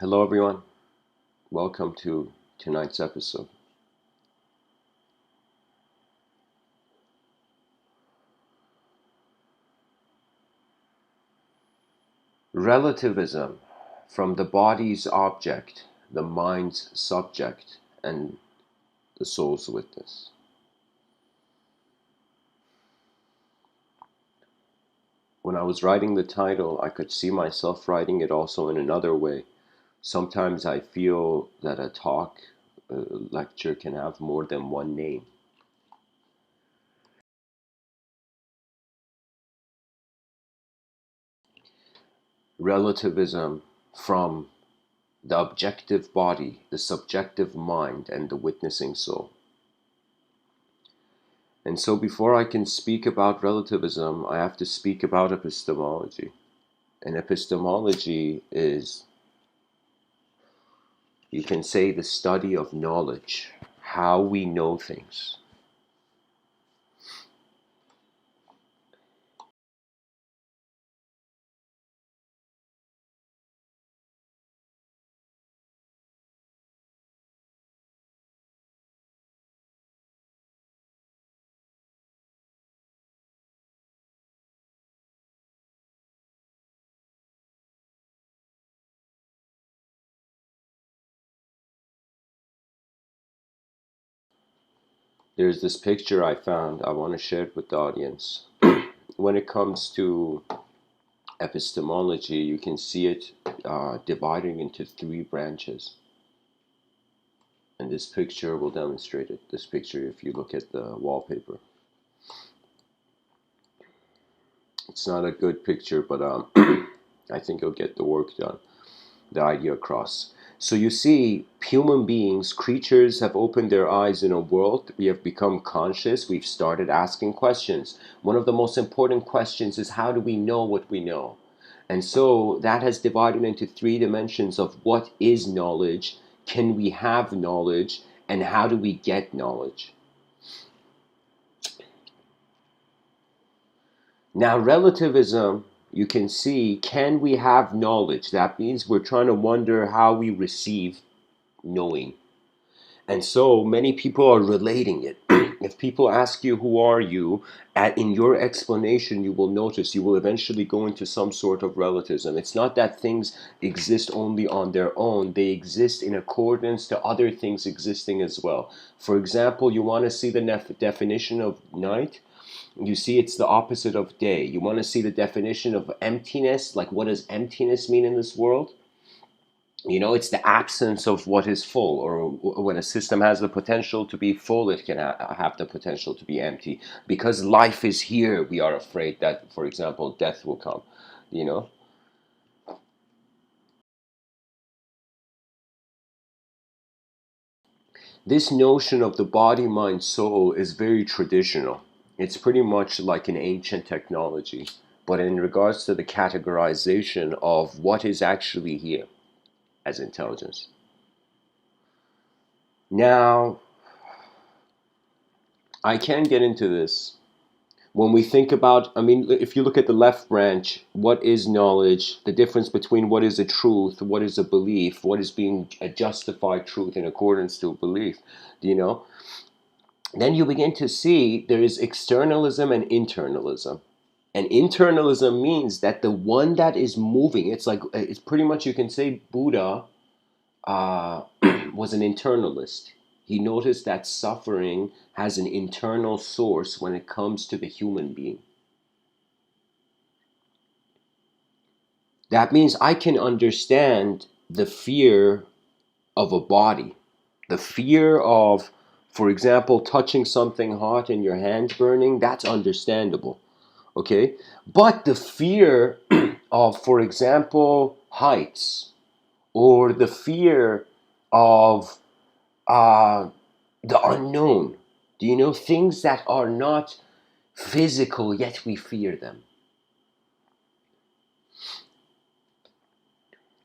Hello everyone, welcome to tonight's episode. Relativism, from the body's object, the mind's subject, and the soul's witness. When I was writing the title, I could see myself writing it also in another way. Sometimes I feel that a talk, a lecture can have more than one name. Relativism from the objective body, the subjective mind, and the witnessing soul. And so before I can speak about relativism, I have to speak about epistemology. And epistemology is, you can say, the study of knowledge, how we know things. There's this picture I found, I want to share it with the audience. When it comes to epistemology, you can see it dividing into three branches. And this picture will demonstrate it. This picture, if you look at the wallpaper. It's not a good picture, but I think it'll get the work done, the idea across. So you see, human beings, creatures have opened their eyes in a world. We have become conscious. We've started asking questions. One of the most important questions is, how do we know what we know? And so that has divided into three dimensions of what is knowledge, can we have knowledge, and how do we get knowledge? Now, relativism, you can see, can we have knowledge? That means we're trying to wonder how we receive knowing. And so many people are relating it. If people ask you, who are you? In your explanation, you will notice you will eventually go into some sort of relativism. It's not that things exist only on their own. They exist in accordance to other things existing as well. For example, you want to see the definition of night? You see, it's the opposite of day. You want to see the definition of emptiness? Like, what does emptiness mean in this world? You know, it's the absence of what is full, or when a system has the potential to be full, it can have the potential to be empty. Because life is here, we are afraid that, for example, death will come, you know? This notion of the body, mind, soul is very traditional. It's pretty much like an ancient technology, but in regards to the categorization of what is actually here as intelligence. Now, I can get into this. When we think about, I mean, if you look at the left branch, what is knowledge? The difference between what is a truth, what is a belief, what is being a justified truth in accordance to a belief, you know? Then you begin to see there is externalism and internalism. And internalism means that the one that is moving, it's like, it's pretty much, you can say Buddha was an internalist. He noticed that suffering has an internal source when it comes to the human being. That means I can understand the fear of a body, the fear of, for example, touching something hot and your hands burning, that's understandable, okay? But the fear of, for example, heights, or the fear of the unknown, do you know, things that are not physical, yet we fear them.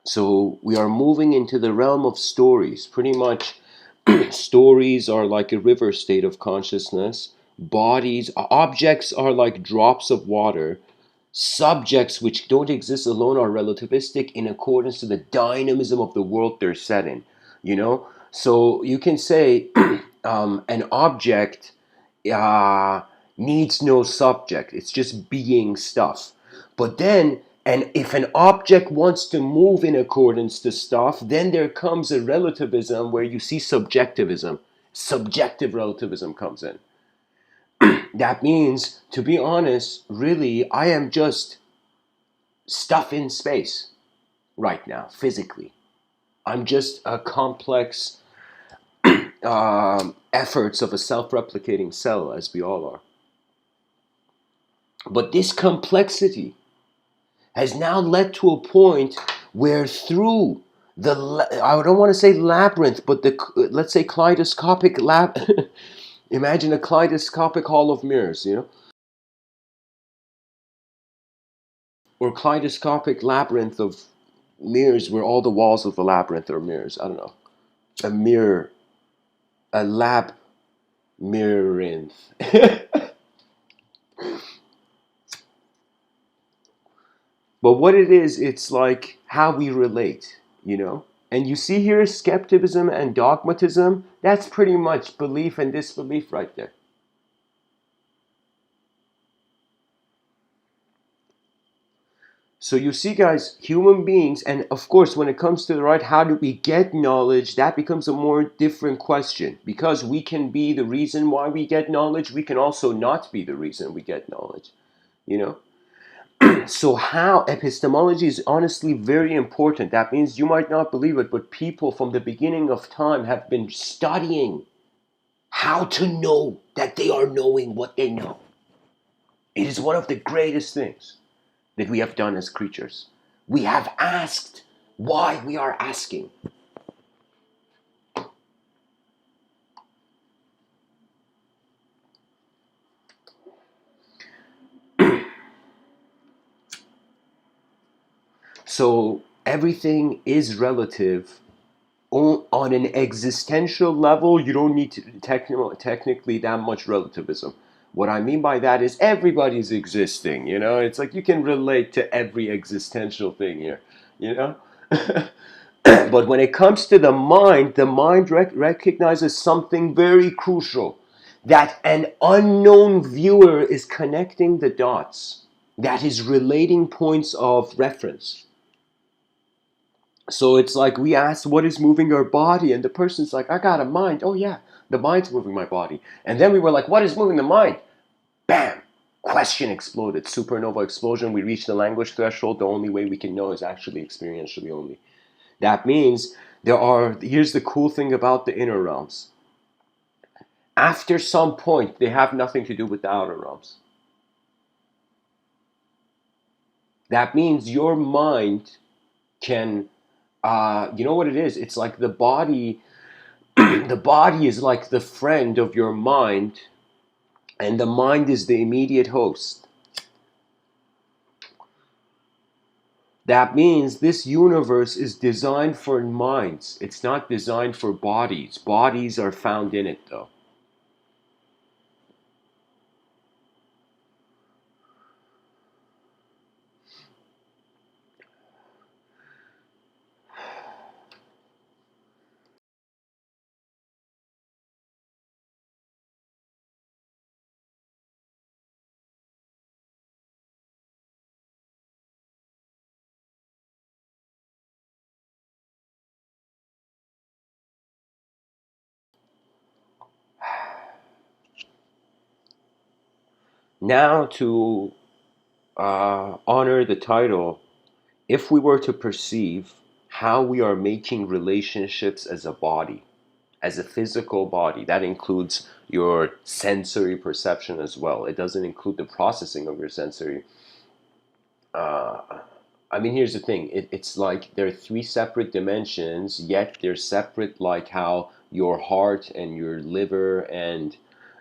So we are moving into the realm of stories. Pretty much stories are like a river state of consciousness. Bodies, objects are like drops of water. Subjects which don't exist alone are relativistic in accordance to the dynamism of the world they're set in. So you can say an object uh, needs no subject. It's just being stuff. But then, and if an object wants to move in accordance to stuff, then there comes a relativism where you see subjectivism. Subjective relativism comes in. That means, to be honest, really, I am just stuff in space right now, physically. I'm just a complex efforts of a self-replicating cell, as we all are. But this complexity has now led to a point where through I don't want to say labyrinth, but let's say kaleidoscopic imagine a kaleidoscopic hall of mirrors, or kaleidoscopic labyrinth of mirrors where all the walls of the labyrinth are mirrors. I don't know. A mirror, a lab mirrorinth. But what it is, it's like how we relate. And you see here skepticism and dogmatism, that's pretty much belief and disbelief right there. So you see, guys, human beings, and of course, when it comes to the right, how do we get knowledge? That becomes a more different question, because we can be the reason why we get knowledge. We can also not be the reason we get knowledge. You know. So how epistemology is honestly very important. That means you might not believe it, but people from the beginning of time have been studying how to know that they are knowing what they know. It is one of the greatest things that we have done as creatures. We have asked why we are asking. So everything is relative. On an existential level, you don't need to technically that much relativism. What I mean by that is everybody's existing, It's like you can relate to every existential thing here, you know? But when it comes to the mind recognizes something very crucial, that an unknown viewer is connecting the dots, that is relating points of reference. So it's like we ask what is moving our body, and the person's like, I got a mind. Oh yeah, the mind's moving my body. And then we were like, what is moving the mind? Bam! Question exploded. Supernova explosion. We reached the language threshold. The only way we can know is actually experientially only. That means here's the cool thing about the inner realms. After some point, they have nothing to do with the outer realms. That means your mind can, you know what it is? It's like the body, the body is like the friend of your mind, and the mind is the immediate host. That means this universe is designed for minds. It's not designed for bodies. Bodies are found in it, though. Now, to honor the title, if we were to perceive how we are making relationships as a body, as a physical body, that includes your sensory perception as well. It doesn't include the processing of your sensory. Uh, I mean, here's the thing. It's like there are three separate dimensions, yet they're separate, like how your heart and your liver and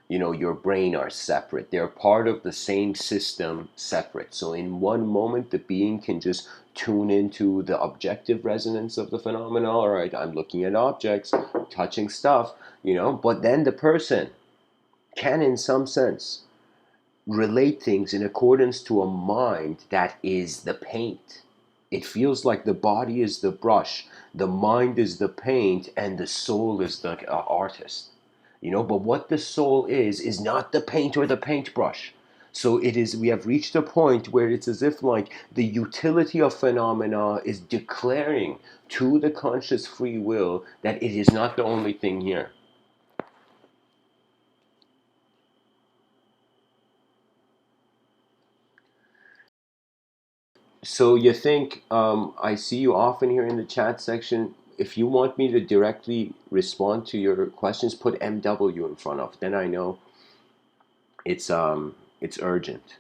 your brain are separate. They're part of the same system, separate. So in one moment, the being can just tune into the objective resonance of the phenomena. All right, I'm looking at objects, touching stuff, but then the person can, in some sense, relate things in accordance to a mind that is the paint. It feels like the body is the brush, the mind is the paint, and the soul is the artist. But what the soul is not the paint or the paintbrush. So it is, we have reached a point where it's as if like the utility of phenomena is declaring to the conscious free will that it is not the only thing here. So you think, I see you often here in the chat section. If you want me to directly respond to your questions, put MW in front of. Then I know it's urgent.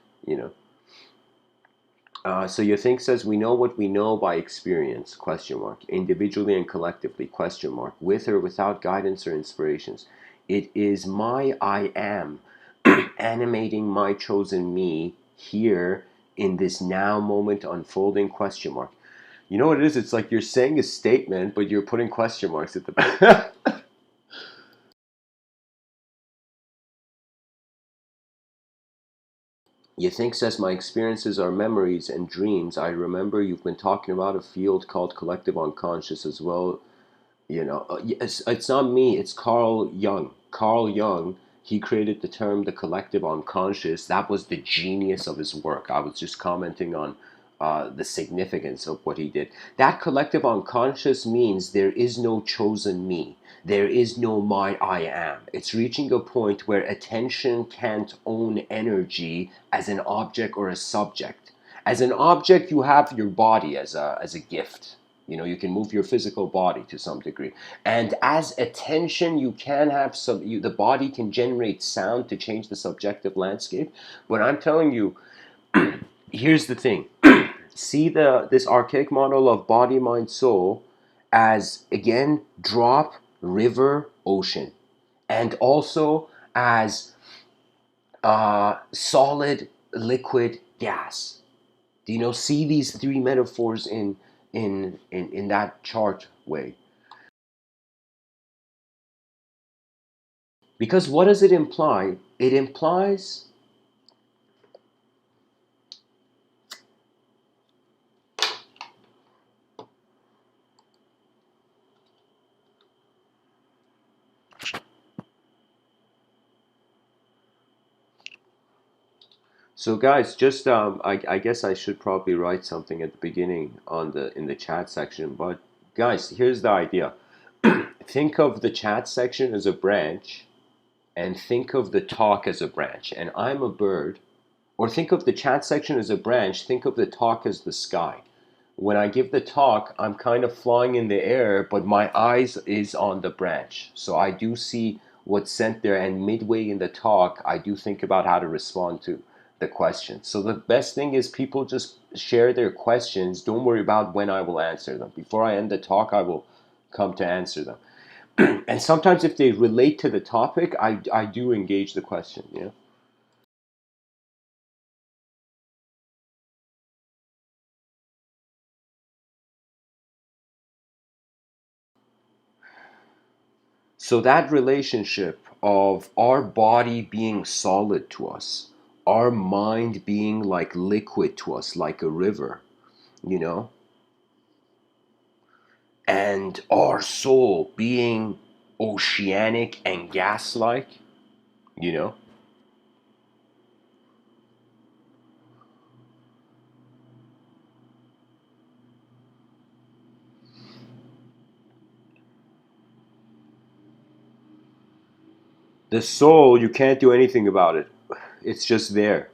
So you think says we know what we know by experience, question mark, individually and collectively, question mark, with or without guidance or inspirations. It is my I am animating my chosen me here in this now moment unfolding, question mark. You know what it is? It's like you're saying a statement, but you're putting question marks at the back. You think says my experiences are memories and dreams. I remember you've been talking about a field called collective unconscious as well. It's not me, it's Carl Jung. Carl Jung, he created the term the collective unconscious. That was the genius of his work. I was just commenting on the significance of what he did. That collective unconscious means there is no chosen me. There is no my I am. It's reaching a point where attention can't own energy as an object or a subject. As an object, you have your body as a gift. You can move your physical body to some degree. And as attention, you can have the body can generate sound to change the subjective landscape. But I'm telling you, here's the thing. See this archaic model of body, mind, soul as, again, drop, river, ocean. And also as solid, liquid, gas. See these three metaphors in that chart way. Because what does it imply? It implies so guys, just I guess I should probably write something at the beginning in the chat section, but guys, here's the idea. Think of the chat section as a branch and think of the talk as a branch, and I'm a bird. Or think of the chat section as a branch, think of the talk as the sky. When I give the talk, I'm kind of flying in the air, but my eyes is on the branch. So I do see what's sent there, and midway in the talk, I do think about how to respond to the question. So the best thing is people just share their questions. Don't worry about when I will answer them. Before I end the talk, I will come to answer them. And sometimes if they relate to the topic, I do engage the question. So that relationship of our body being solid to us, our mind being like liquid to us, like a river, you know, and our soul being oceanic and gas-like, you know, the soul, you can't do anything about it. It's just there.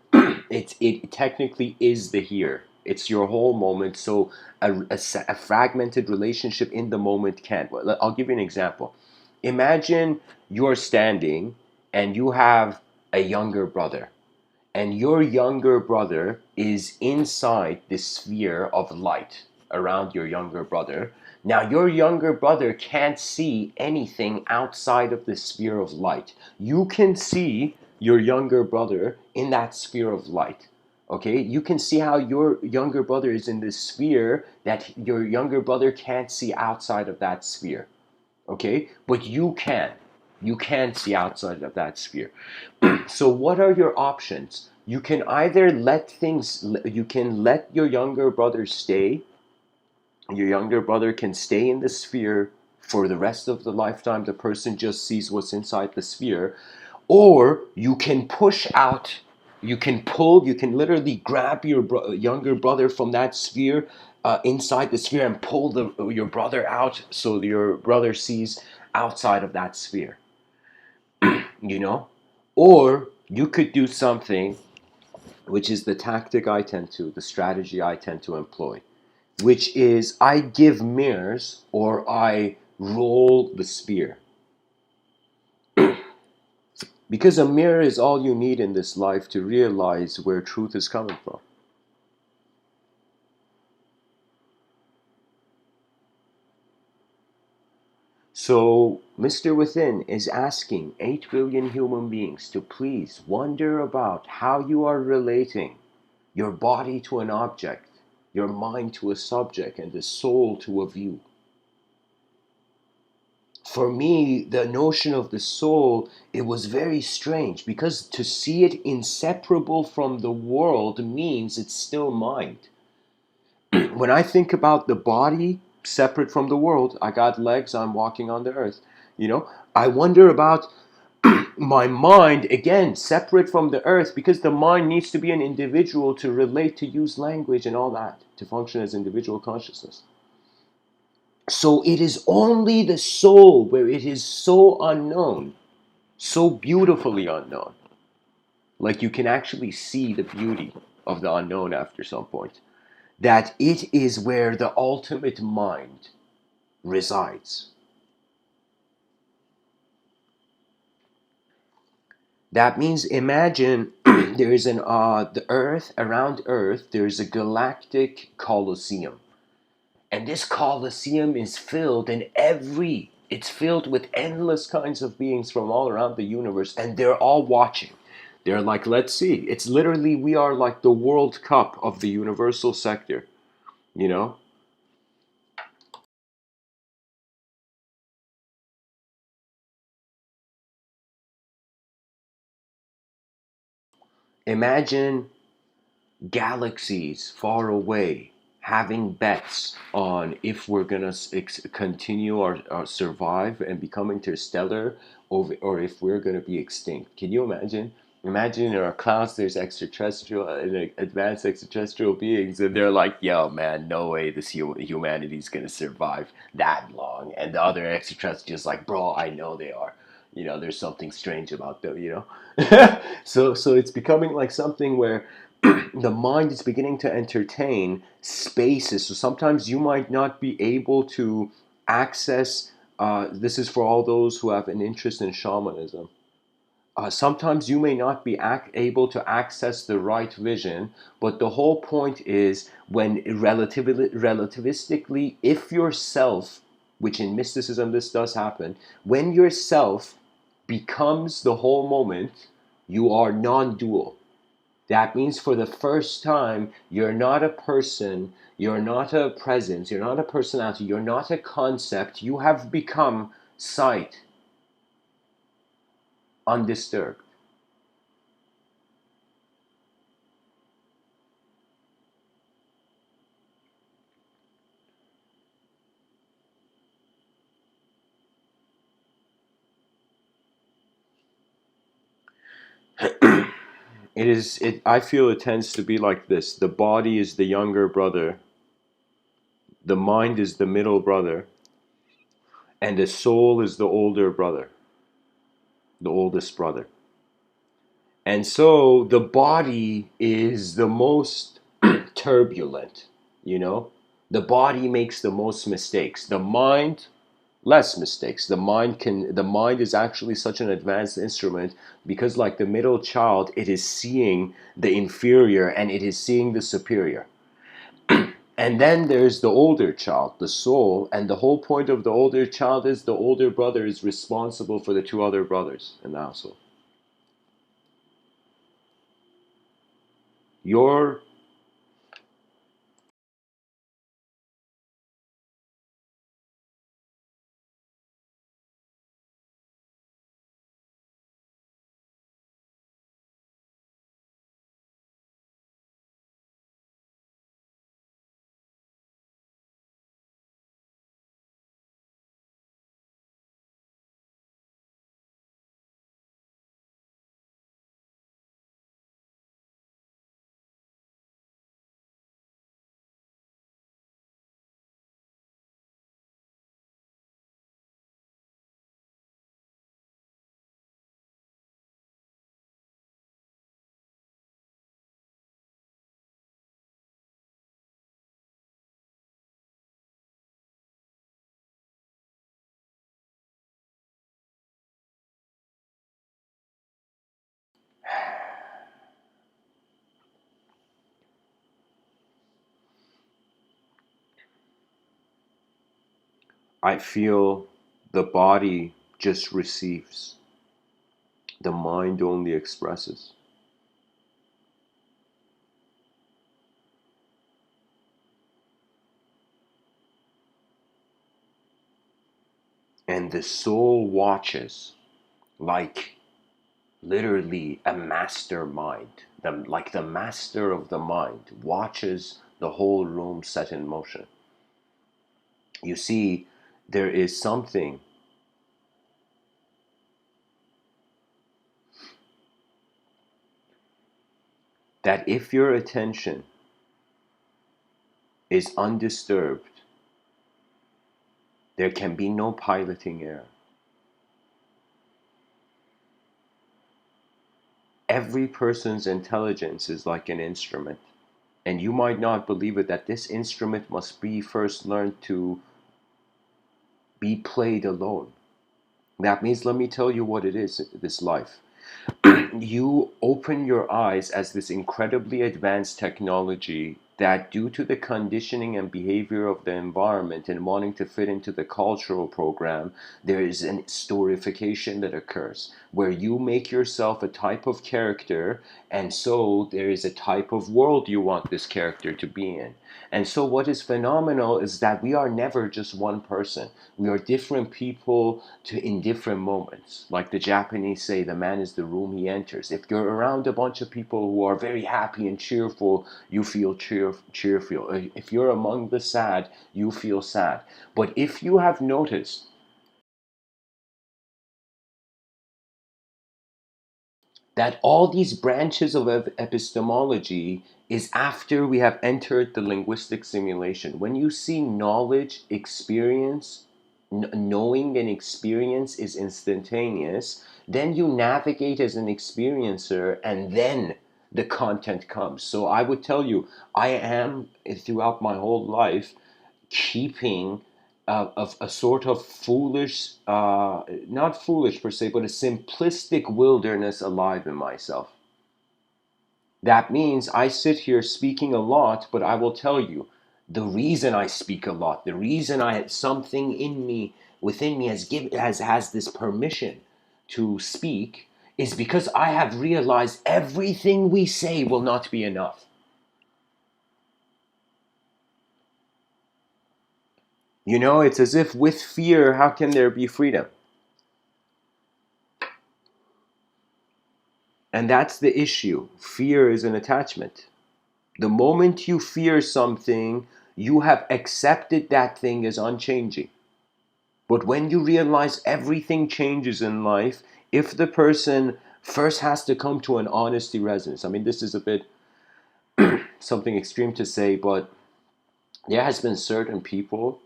It technically is the here. It's your whole moment. So a fragmented relationship in the moment can't. Well, I'll give you an example. Imagine you're standing and you have a younger brother, and your younger brother is inside this sphere of light around your younger brother. Now, your younger brother can't see anything outside of the sphere of light. You can see your younger brother in that sphere of light. Okay, you can see how your younger brother is in this sphere that your younger brother can't see outside of that sphere. Okay, but you can. You can see outside of that sphere. So what are your options? You can either let things, you can let your younger brother stay. Your younger brother can stay in the sphere for the rest of the lifetime. The person just sees what's inside the sphere. Or you can push out, you can pull, you can literally grab your younger brother from that sphere, inside the sphere, and pull your brother out so your brother sees outside of that sphere, you know? Or you could do something, which is the strategy I tend to employ, which is I give mirrors or I roll the sphere. Because a mirror is all you need in this life to realize where truth is coming from. So, Mr. Within is asking 8 billion human beings to please wonder about how you are relating your body to an object, your mind to a subject, and the soul to a view. For me, the notion of the soul, it was very strange because to see it inseparable from the world means it's still mind. When I think about the body separate from the world, I got legs, I'm walking on the earth, you know, I wonder about my mind, again, separate from the earth, because the mind needs to be an individual to relate, to use language and all that, to function as individual consciousness. So it is only the soul where it is so unknown, so beautifully unknown. Like you can actually see the beauty of the unknown after some point. That it is where the ultimate mind resides. That means imagine there is the Earth, around Earth, there is a galactic Colosseum. And this Colosseum is filled it's filled with endless kinds of beings from all around the universe, and they're all watching. They're like, let's see. It's literally, we are like the World Cup of the universal sector, you know? Imagine galaxies far away having bets on if we're gonna continue our survive and become interstellar, or if we're gonna be extinct. Can you imagine? Imagine in our class there's extraterrestrial and advanced extraterrestrial beings, and they're like, "Yo, man, no way this humanity's gonna survive that long." And the other extraterrestrials like, "Bro, I know they are. You know, there's something strange about them. You know." So it's becoming like something where the mind is beginning to entertain spaces. So sometimes you might not be able to access. This is for all those who have an interest in shamanism. Sometimes you may not be able to access the right vision, but the whole point is when relativistically, if yourself, which in mysticism this does happen, when yourself becomes the whole moment, you are non dual. That means for the first time, you're not a person, you're not a presence, you're not a personality, you're not a concept, you have become sight, undisturbed. I feel it tends to be like this. The body is the younger brother, the mind is the middle brother, and the soul is the older brother, the oldest brother. And so the body is the most turbulent, you know? The body makes the most mistakes. The mind, less mistakes. The mind is actually such an advanced instrument because like the middle child, it is seeing the inferior and it is seeing the superior. And then there's the older child, the soul, and the whole point of the older child is the older brother is responsible for the two other brothers in the household. Your I feel the body just receives, the mind only expresses. And the soul watches like literally a mastermind. Like the master of the mind watches the whole room set in motion. You see, there is something that if your attention is undisturbed, there can be no piloting error. Every person's intelligence is like an instrument. And you might not believe it, that this instrument must be first learned to be played alone. That means, let me tell you what it is, this life. You open your eyes as this incredibly advanced technology that, due to the conditioning and behavior of the environment and wanting to fit into the cultural program, there is an storification that occurs where you make yourself a type of character, and so there is a type of world you want this character to be in. And so what is phenomenal is that we are never just one person. We are different people in different moments. Like the Japanese say, the man is the room he enters. If you're around a bunch of people who are very happy and cheerful, you feel cheerful. If you're among the sad, you feel sad. But if you have noticed that all these branches of epistemology is after we have entered the linguistic simulation. When you see knowledge, experience, knowing and experience is instantaneous, then you navigate as an experiencer, and then the content comes. So I would tell you, I am, throughout my whole life, keeping of a sort of foolish, not foolish per se, but a simplistic wilderness alive in myself. That means I sit here speaking a lot, but I will tell you, the reason I speak a lot, the reason something in me, within me, has this permission to speak, is because I have realized everything we say will not be enough. You know, it's as if with fear, how can there be freedom? And that's the issue. Fear is an attachment. The moment you fear something, you have accepted that thing as unchanging. But when you realize everything changes in life, if the person first has to come to an honesty resonance, I mean, this is a bit something extreme to say, but there has been certain people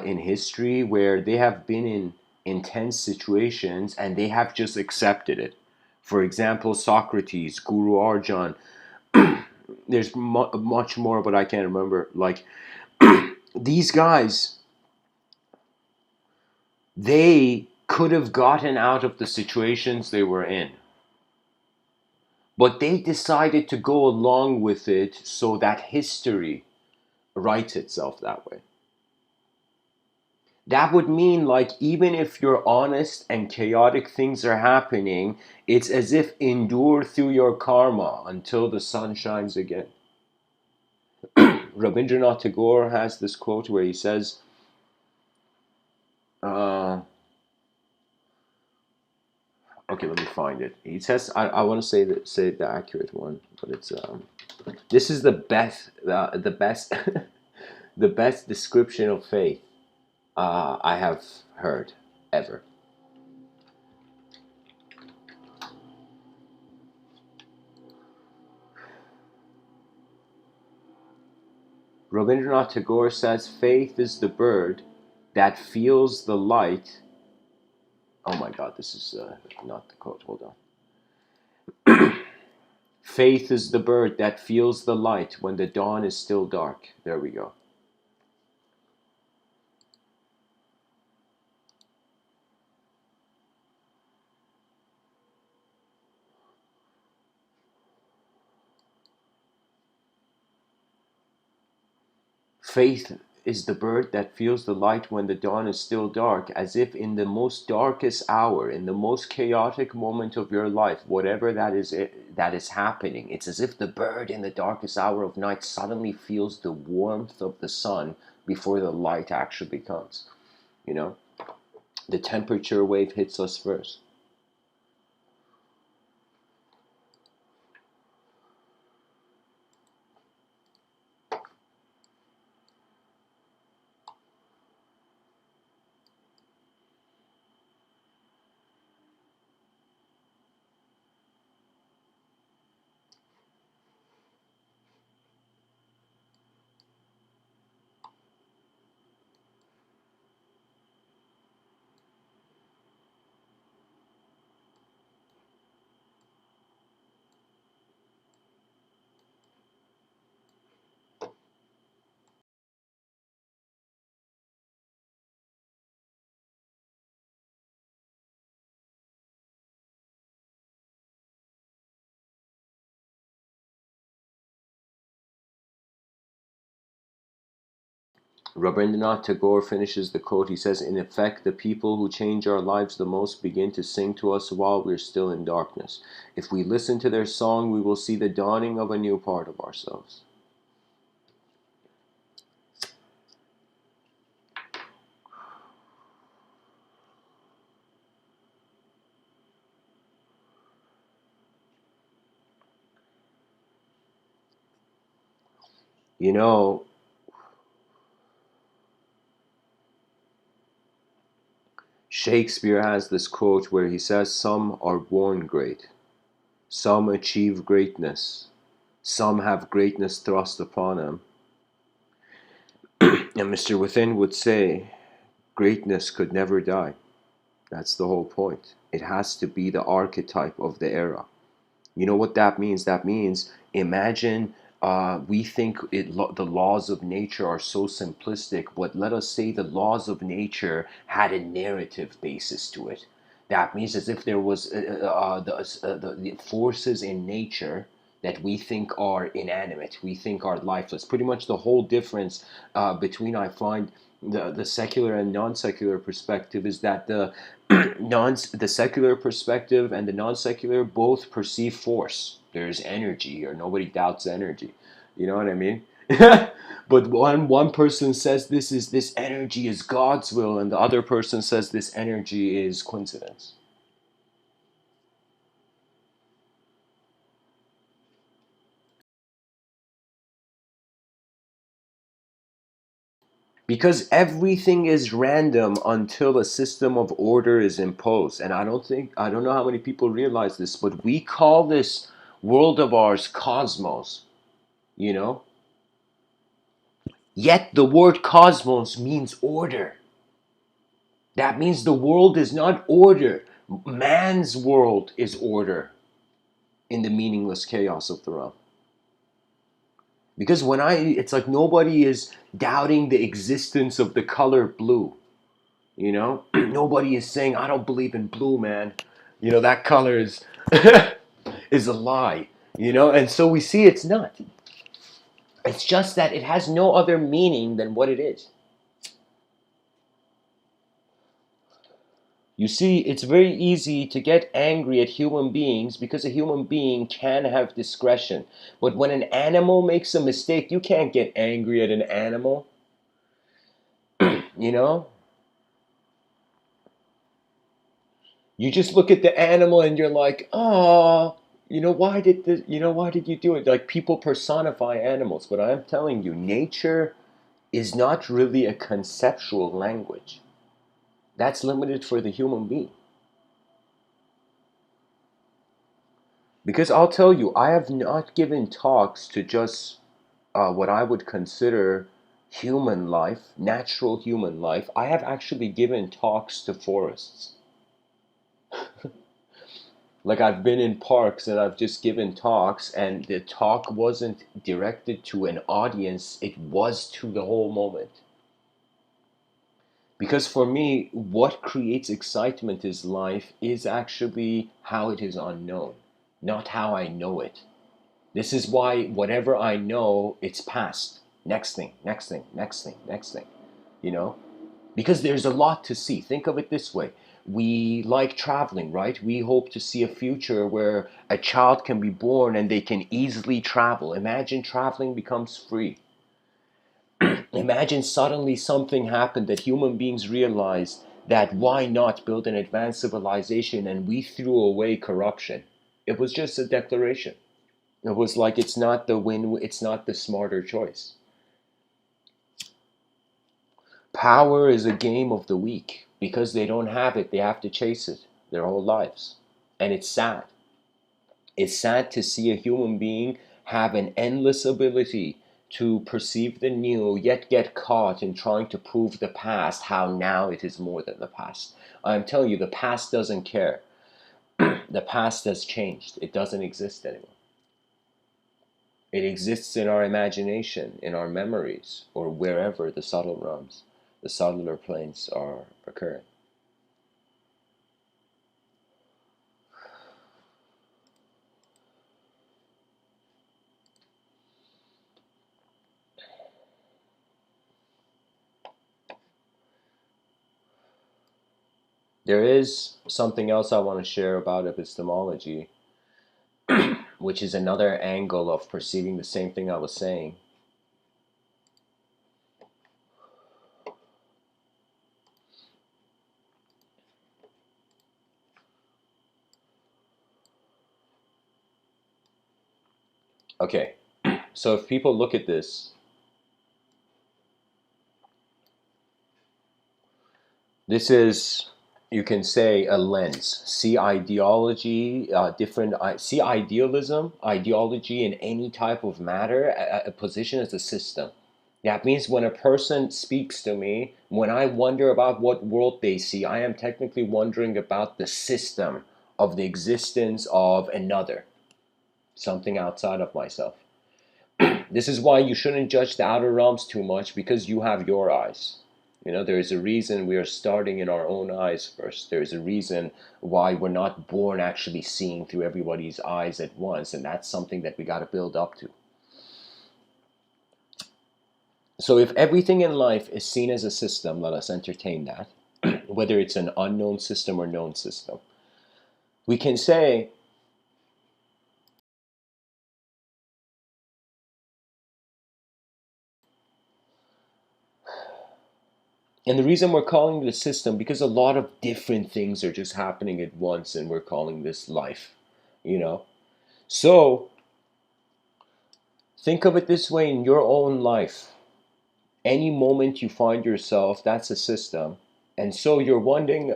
in history where they have been in intense situations and they have just accepted it. For example, Socrates, Guru Arjan. There's much more, but I can't remember. Like these guys, they could have gotten out of the situations they were in, but they decided to go along with it so that history writes itself that way. That would mean, like, even if you're honest and chaotic things are happening, it's as if endure through your karma until the sun shines again. Rabindranath Tagore has this quote where he says, uh, okay, let me find it. He says, I want to say the accurate one, but it's this is the best the best description of faith I have heard ever. Rabindranath Tagore says, faith is the bird that feels the light. Oh my God, this is not the quote. Hold on. Faith is the bird that feels the light when the dawn is still dark. There we go. Faith is the bird that feels the light when the dawn is still dark, as if in the most darkest hour, in the most chaotic moment of your life, whatever that is happening, it's as if the bird in the darkest hour of night suddenly feels the warmth of the sun before the light actually comes. You know, the temperature wave hits us first. Rabindranath Tagore finishes the quote. He says, in effect, the people who change our lives the most begin to sing to us while we're still in darkness. If we listen to their song, we will see the dawning of a new part of ourselves. You know, Shakespeare has this quote where he says, some are born great, some achieve greatness, some have greatness thrust upon them. And Mr.Within would say, greatness could never die. That's the whole point. It has to be the archetype of the era. You know what that means? That means, imagine we think the laws of nature are so simplistic, but let us say the laws of nature had a narrative basis to it. That means as if there was the forces in nature that we think are inanimate, we think are lifeless. Pretty much the whole difference between, I find, the secular and non-secular perspective is that the secular perspective and the non-secular both perceive force. There's energy, or nobody doubts energy. You know what I mean? But one person says this energy is God's will, and the other person says this energy is coincidence. Because everything is random until a system of order is imposed. And I don't know how many people realize this, but we call this world of ours cosmos, you know? Yet the word cosmos means order. That means the world is not order. Man's world is order in the meaningless chaos of the realm. Because it's like nobody is doubting the existence of the color blue. You know, nobody is saying, I don't believe in blue, man. You know, that color is is a lie. You know, and so we see it's not. It's just that it has no other meaning than what it is. You see, it's very easy to get angry at human beings because a human being can have discretion. But when an animal makes a mistake, you can't get angry at an animal. You know? You just look at the animal and you're like, oh, why did you do it? Like, people personify animals, but I'm telling you, nature is not really a conceptual language. That's limited for the human being. Because I'll tell you, I have not given talks to just what I would consider human life, natural human life. I have actually given talks to forests. Like, I've been in parks and I've just given talks, and the talk wasn't directed to an audience, it was to the whole moment. Because for me, what creates excitement in life is actually how it is unknown, not how I know it. This is why whatever I know, it's past. next thing, next thing, next thing, next thing, you know? Because there's a lot to see. Think of it this way. We like traveling, right? We hope to see a future where a child can be born and they can easily travel. Imagine traveling becomes free. Imagine suddenly something happened that human beings realized that why not build an advanced civilization, and we threw away corruption. It was just a declaration. It was like it's not the win, it's not the smarter choice. Power is a game of the weak. Because they don't have it, they have to chase it their whole lives. And it's sad. It's sad to see a human being have an endless ability to perceive the new, yet get caught in trying to prove the past, how now it is more than the past. I'm telling you, the past doesn't care. The past has changed. It doesn't exist anymore. It exists in our imagination, in our memories, or wherever the subtle realms, the cellular planes are occurring. There is something else I want to share about epistemology, which is another angle of perceiving the same thing I was saying. Okay, so if people look at this, this is, you can say, a lens. See ideology, see idealism, ideology in any type of matter, a position as a system. That means when a person speaks to me, when I wonder about what world they see, I am technically wondering about the system of the existence of another, something outside of myself. This is why you shouldn't judge the outer realms too much, because you have your eyes. You know, there is a reason we are starting in our own eyes first. There is a reason why we're not born actually seeing through everybody's eyes at once, and that's something that we got to build up to. So if everything in life is seen as a system, let us entertain that, whether it's an unknown system or known system. We can say, and the reason we're calling it a system, because a lot of different things are just happening at once, and we're calling this life, you know? So think of it this way in your own life. Any moment you find yourself, that's a system. And so you're wondering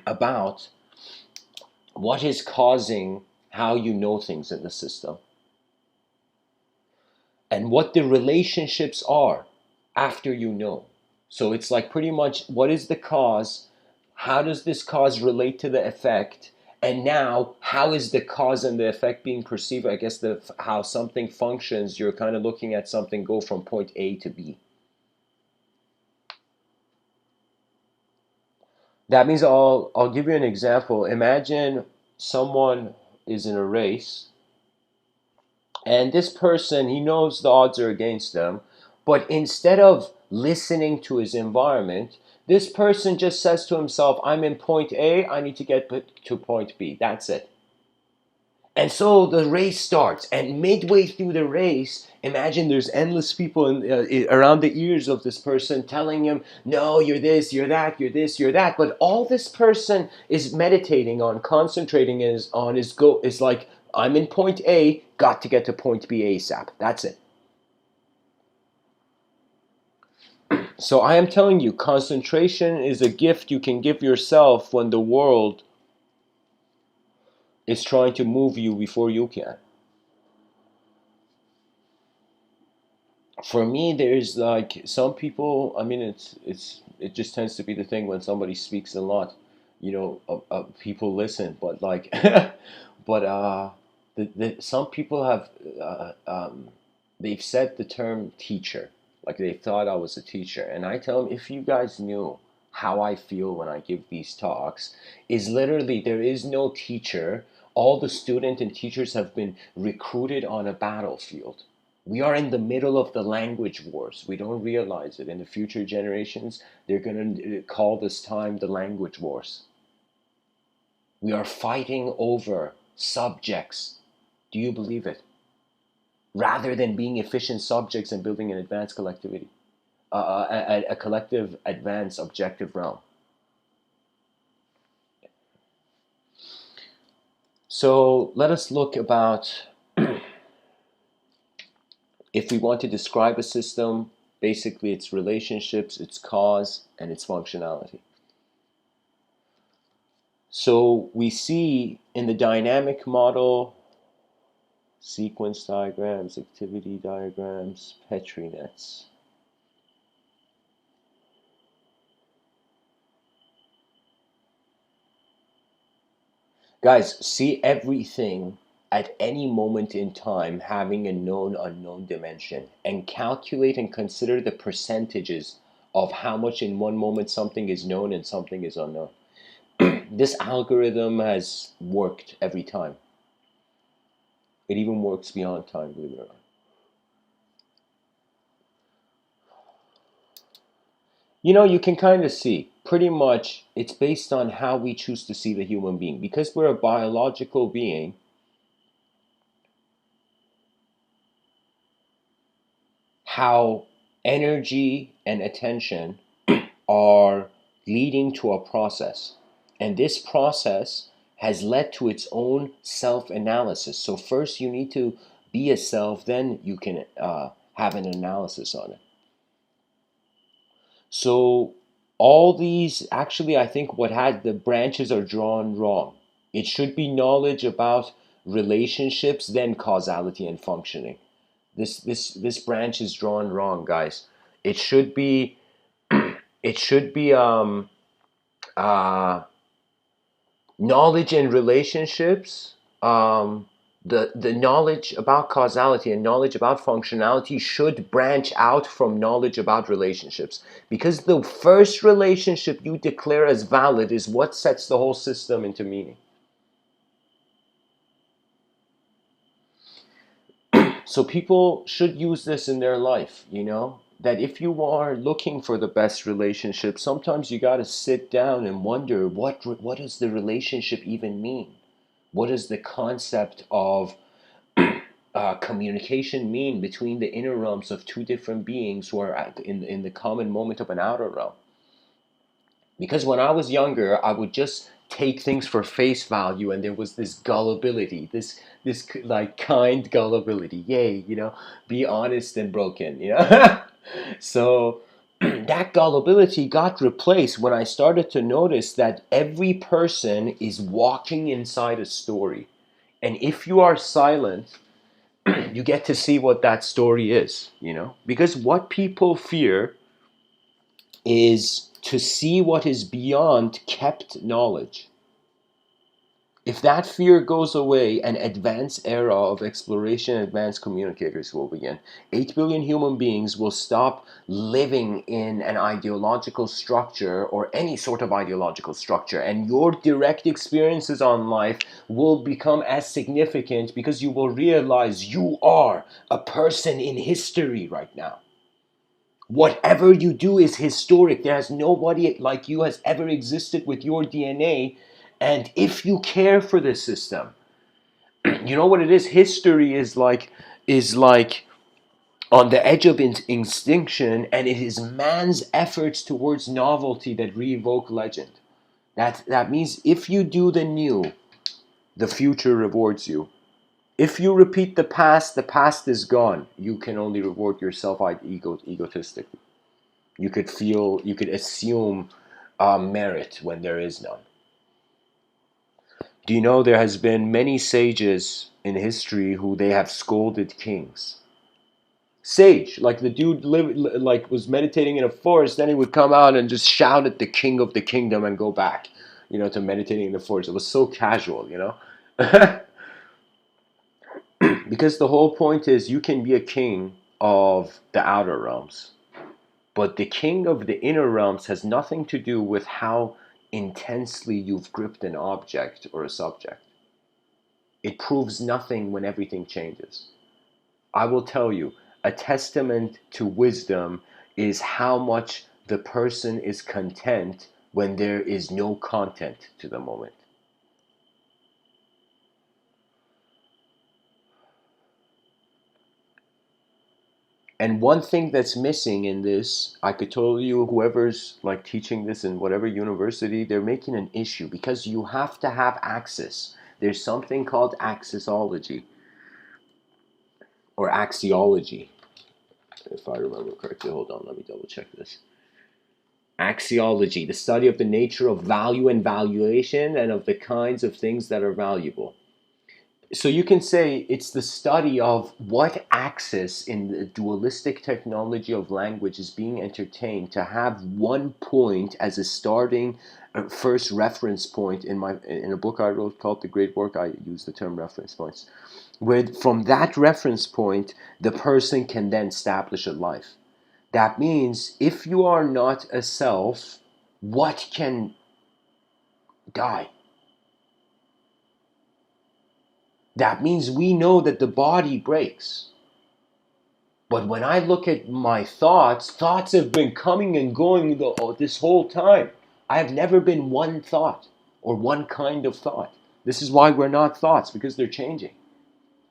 about what is causing how you know things in the system, and what the relationships are after you know. So it's like pretty much, what is the cause? How does this cause relate to the effect? And now, how is the cause and the effect being perceived? I guess how something functions, you're kind of looking at something go from point A to B. That means I'll give you an example. Imagine someone is in a race, and this person, he knows the odds are against them, but instead of listening to his environment, this person just says to himself, I'm in point A, I need to get to point B. That's it. And so the race starts, and midway through the race, imagine there's endless people around the ears of this person telling him, no, you're this, you're that, you're this, you're that. But all this person is meditating on, concentrating on his goal is like, I'm in point A, got to get to point B ASAP. That's it. So I am telling you, concentration is a gift you can give yourself when the world is trying to move you before you can. For me, there's like some people. I mean, it just tends to be the thing when somebody speaks a lot, people listen. But like, but some people have they've said the term teacher, like they thought I was a teacher, and I tell them, if you guys knew how I feel when I give these talks, is literally there is no teacher. All the student and teachers have been recruited on a battlefield. We are in the middle of the language wars. We don't realize it. In the future generations, they're going to call this time the language wars. We are fighting over subjects. Do you believe it? Rather than being efficient subjects and building an advanced collectivity, a collective, advanced, objective realm. So let us look about, if we want to describe a system, basically its relationships, its cause, and its functionality. So we see in the dynamic model, sequence diagrams, activity diagrams, Petri nets. Guys, see everything at any moment in time having a known unknown dimension, and calculate and consider the percentages of how much in one moment something is known and something is unknown. This algorithm has worked every time. It even works beyond time, believe it or not. You know, you can kind of see, pretty much, it's based on how we choose to see the human being. Because we're a biological being, how energy and attention are leading to a process. And this process has led to its own self-analysis. So first you need to be a self, then you can have an analysis on it. So all these, actually, I think what had the branches are drawn wrong. It should be knowledge about relationships, then causality and functioning. This branch is drawn wrong, guys. It should be knowledge and relationships. The knowledge about causality and knowledge about functionality should branch out from knowledge about relationships, because the first relationship you declare as valid is what sets the whole system into meaning. So people should use this in their life, you know, that if you are looking for the best relationship, sometimes you got to sit down and wonder, what does the relationship even mean? What does the concept of communication mean between the inner realms of two different beings who are in the common moment of an outer realm? Because when I was younger, I would just take things for face value, and there was this gullibility, this like kind gullibility. Yay, you know, be honest and broken, you know. So that gullibility got replaced when I started to notice that every person is walking inside a story, and if you are silent, you get to see what that story is, you know, because what people fear is to see what is beyond kept knowledge. If that fear goes away, an advanced era of exploration and advanced communicators will begin. 8 billion human beings will stop living in an ideological structure or any sort of ideological structure, and your direct experiences on life will become as significant because you will realize you are a person in history right now. Whatever you do is historic. There's nobody like you has ever existed with your DNA. And if you care for this system, you know what it is? History is like on the edge of extinction, and it is man's efforts towards novelty that reevoke legend. That means if you do the new, the future rewards you. If you repeat the past is gone. You can only reward yourself egotistically. You could assume merit when there is none. Do you know there has been many sages in history who they have scolded kings? Sage, like the dude like was meditating in a forest, then he would come out and just shout at the king of the kingdom and go back, you know, to meditating in the forest. It was so casual, you know. Because the whole point is you can be a king of the outer realms. But the king of the inner realms has nothing to do with how intensely you've gripped an object or a subject. It proves nothing when everything changes. I will tell you, a testament to wisdom is how much the person is content when there is no content to the moment. And one thing that's missing in this, I could tell you, whoever's like teaching this in whatever university, they're making an issue because you have to have access. There's something called Axisology or Axiology, if I remember correctly. Hold on, let me double check this. Axiology, the study of the nature of value and valuation and of the kinds of things that are valuable. So you can say it's the study of what axis in the dualistic technology of language is being entertained to have one point as a starting first reference point. In a book I wrote called The Great Work, I use the term reference points, where from that reference point the person can then establish a life. That means if you are not a self, what can die? That means we know that the body breaks. But when I look at my thoughts, thoughts have been coming and going this whole time. I have never been one thought or one kind of thought. This is why we're not thoughts, because they're changing.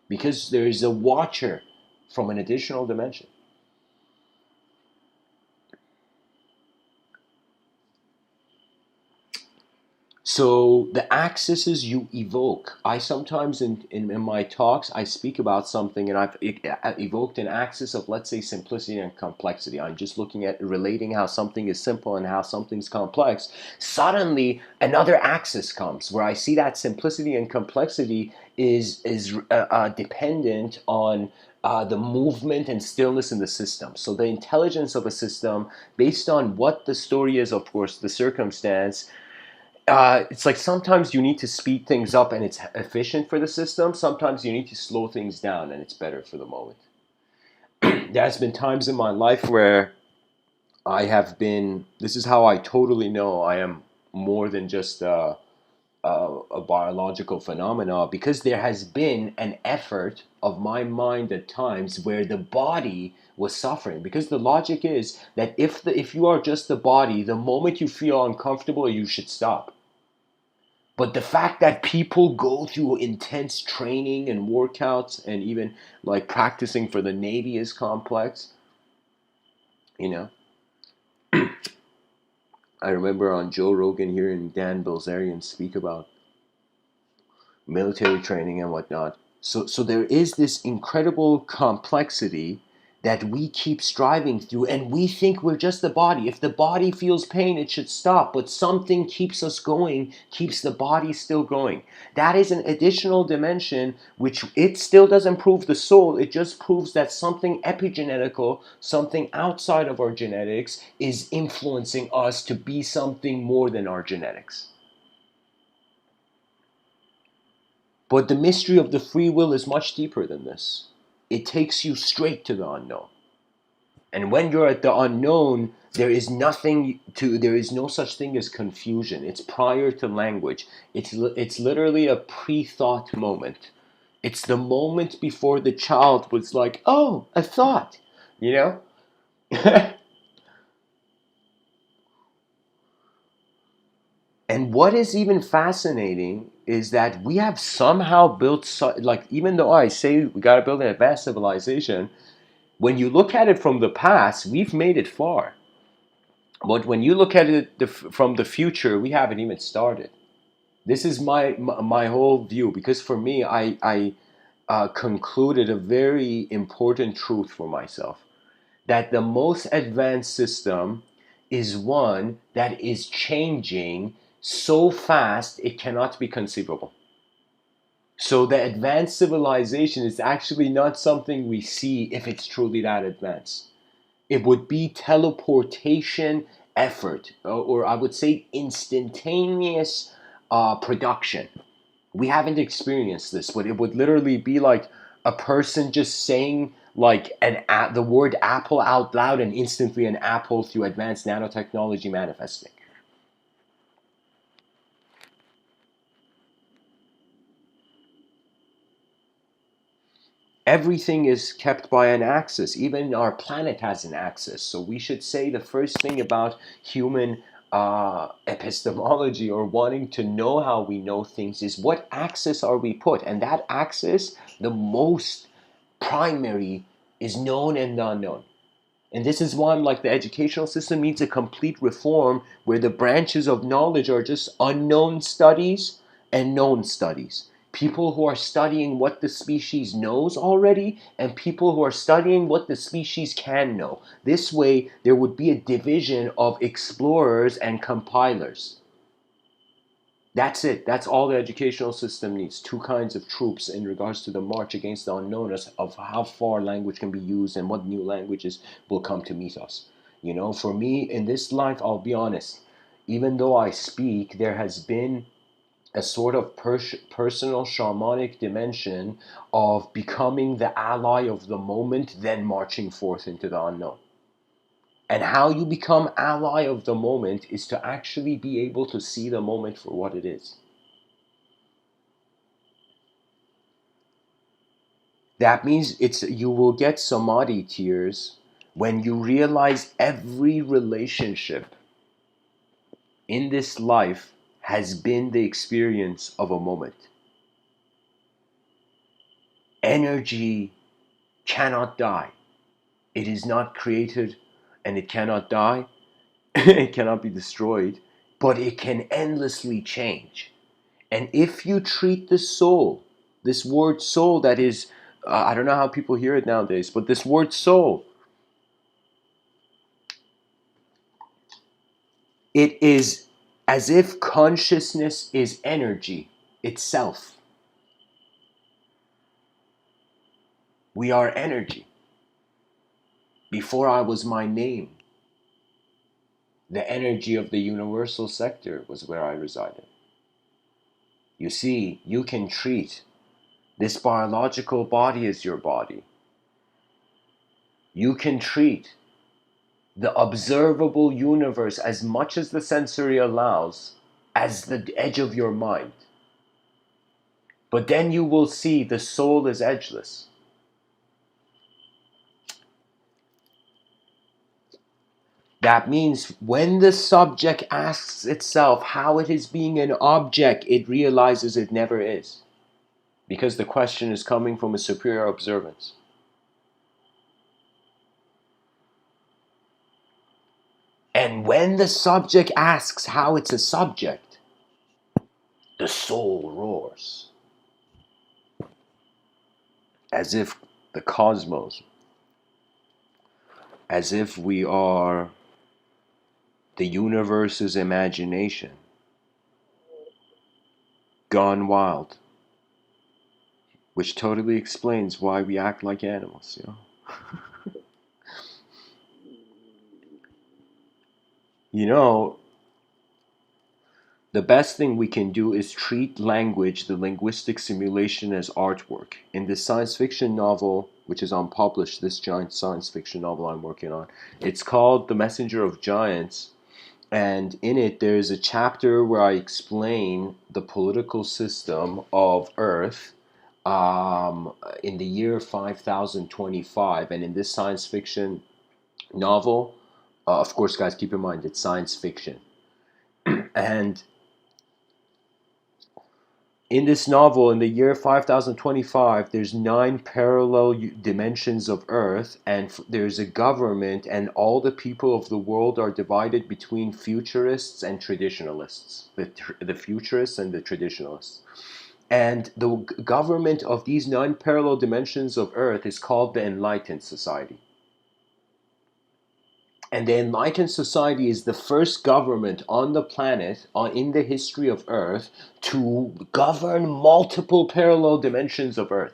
Because there is a watcher from an additional dimension. So the axes you evoke, I sometimes in my talks, I speak about something and I've evoked an axis of, let's say, simplicity and complexity. I'm just looking at relating how something is simple and how something's complex. Suddenly another axis comes where I see that simplicity and complexity is dependent on the movement and stillness in the system. So the intelligence of a system, based on what the story is, of course, the circumstance, it's like sometimes you need to speed things up and it's efficient for the system. Sometimes you need to slow things down and it's better for the moment. There's been times in my life where I have been, this is how I totally know I am more than just a biological phenomena, because there has been an effort of my mind at times where the body was suffering, because the logic is that if you are just the body, the moment you feel uncomfortable, you should stop. But the fact that people go through intense training and workouts and even like practicing for the Navy is complex, you know. I remember on Joe Rogan hearing Dan Bilzerian speak about military training and whatnot. So there is this incredible complexity that we keep striving through, and we think we're just the body. If the body feels pain, it should stop, but something keeps us going, keeps the body still going. That is an additional dimension, which it still doesn't prove the soul. It just proves that something epigenetical, something outside of our genetics, is influencing us to be something more than our genetics. But the mystery of the free will is much deeper than this. It takes you straight to the unknown. And when you're at the unknown, there is no such thing as confusion. It's prior to language. It's literally a pre-thought moment. It's the moment before the child was like, oh, a thought, you know? And what is even fascinating is that we have somehow built, like, even though I say we got to build an advanced civilization, when you look at it from the past, we've made it far. But when you look at it from the future, we haven't even started. This is my whole view, because for me, I concluded a very important truth for myself, that the most advanced system is one that is changing so fast it cannot be conceivable. So the advanced civilization is actually not something we see if it's truly that advanced. It would be teleportation effort, or I would say instantaneous production. We haven't experienced this, but it would literally be like a person just saying like the word apple out loud, and instantly an apple through advanced nanotechnology manifesting. Everything is kept by an axis. Even our planet has an axis. So we should say the first thing about human epistemology, or wanting to know how we know things, is what axis are we put? And that axis, the most primary, is known and unknown. And this is why I'm like, the educational system needs a complete reform, where the branches of knowledge are just unknown studies and known studies. People who are studying what the species knows already, and people who are studying what the species can know. This way, there would be a division of explorers and compilers. That's it. That's all the educational system needs. Two kinds of troops in regards to the march against the unknown, of how far language can be used and what new languages will come to meet us. For me, in this life, I'll be honest, even though I speak, there has been a sort of personal shamanic dimension of becoming the ally of the moment, then marching forth into the unknown. And how you become ally of the moment is to actually be able to see the moment for what it is. That means you will get samadhi tears when you realize every relationship in this life has been the experience of a moment. Energy cannot die. It is not created, and it cannot die. It cannot be destroyed, but it can endlessly change. And if you treat the soul, this word soul that is, I don't know how people hear it nowadays, but this word soul, it is as if consciousness is energy itself. We are energy. Before I was my name, the energy of the universal sector was where I resided. You see, you can treat this biological body as your body. You can treat the observable universe, as much as the sensory allows, as the edge of your mind. But then you will see the soul is edgeless. That means when the subject asks itself how it is being an object, it realizes it never is. Because the question is coming from a superior observance. And when the subject asks how it's a subject, the soul roars. As if the cosmos, as if we are the universe's imagination, gone wild. Which totally explains why we act like animals. You know, the best thing we can do is treat language, the linguistic simulation, as artwork. In this science fiction novel, which is unpublished, this giant science fiction novel I'm working on, it's called The Messenger of Giants. And in it, there's a chapter where I explain the political system of Earth in the year 5025. And in this science fiction novel, of course, guys, keep in mind, it's science fiction. And in this novel, in the year 5025, there's 9 parallel dimensions of Earth, and there's a government, and all the people of the world are divided between futurists and traditionalists. The futurists and the traditionalists. And the government of these 9 parallel dimensions of Earth is called the Enlightened Society. And the Enlightened Society is the first government on the planet, in the history of Earth, to govern multiple parallel dimensions of Earth.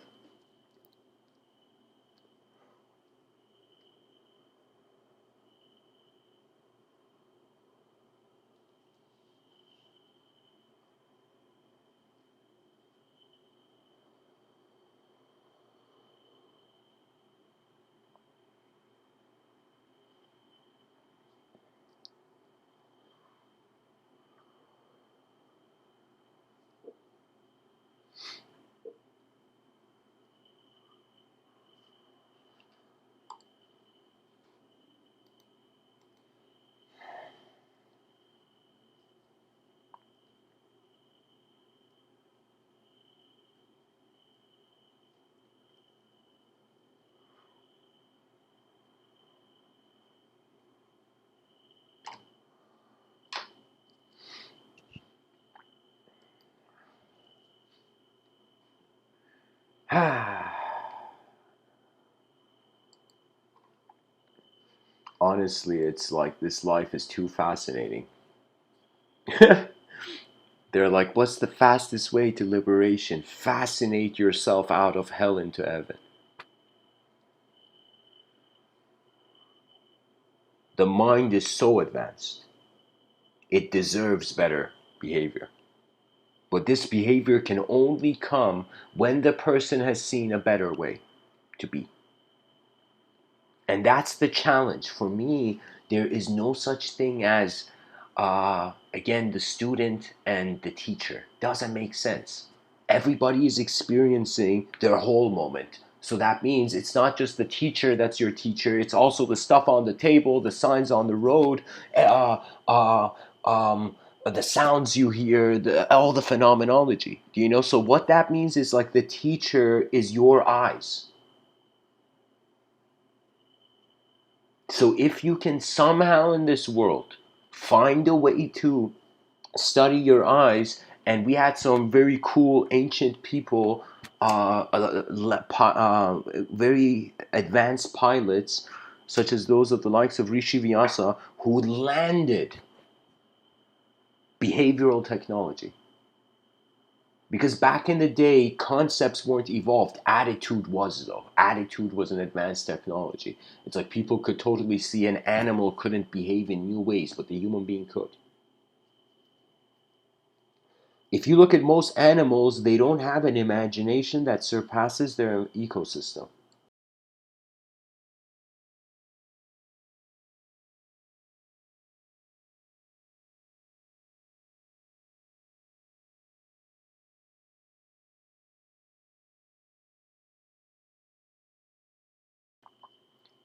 Honestly, it's like this life is too fascinating. They're like, what's the fastest way to liberation? Fascinate yourself out of hell into heaven. The mind is so advanced, it deserves better behavior. But this behavior can only come when the person has seen a better way to be. And that's the challenge. For me, there is no such thing as, again, the student and the teacher. Doesn't make sense. Everybody is experiencing their whole moment. So that means it's not just the teacher that's your teacher, it's also the stuff on the table, the signs on the road, uh, uh, um, the sounds you hear, all the phenomenology. Do you know? So what that means is like the teacher is your eyes. So if you can somehow in this world find a way to study your eyes, and we had some very cool ancient people, very advanced pilots, such as those of the likes of Rishi Vyasa, who landed behavioral technology. Because back in the day, concepts weren't evolved. Attitude was, though. Attitude was an advanced technology. It's like people could totally see an animal couldn't behave in new ways, but the human being could. If you look at most animals, they don't have an imagination that surpasses their ecosystem.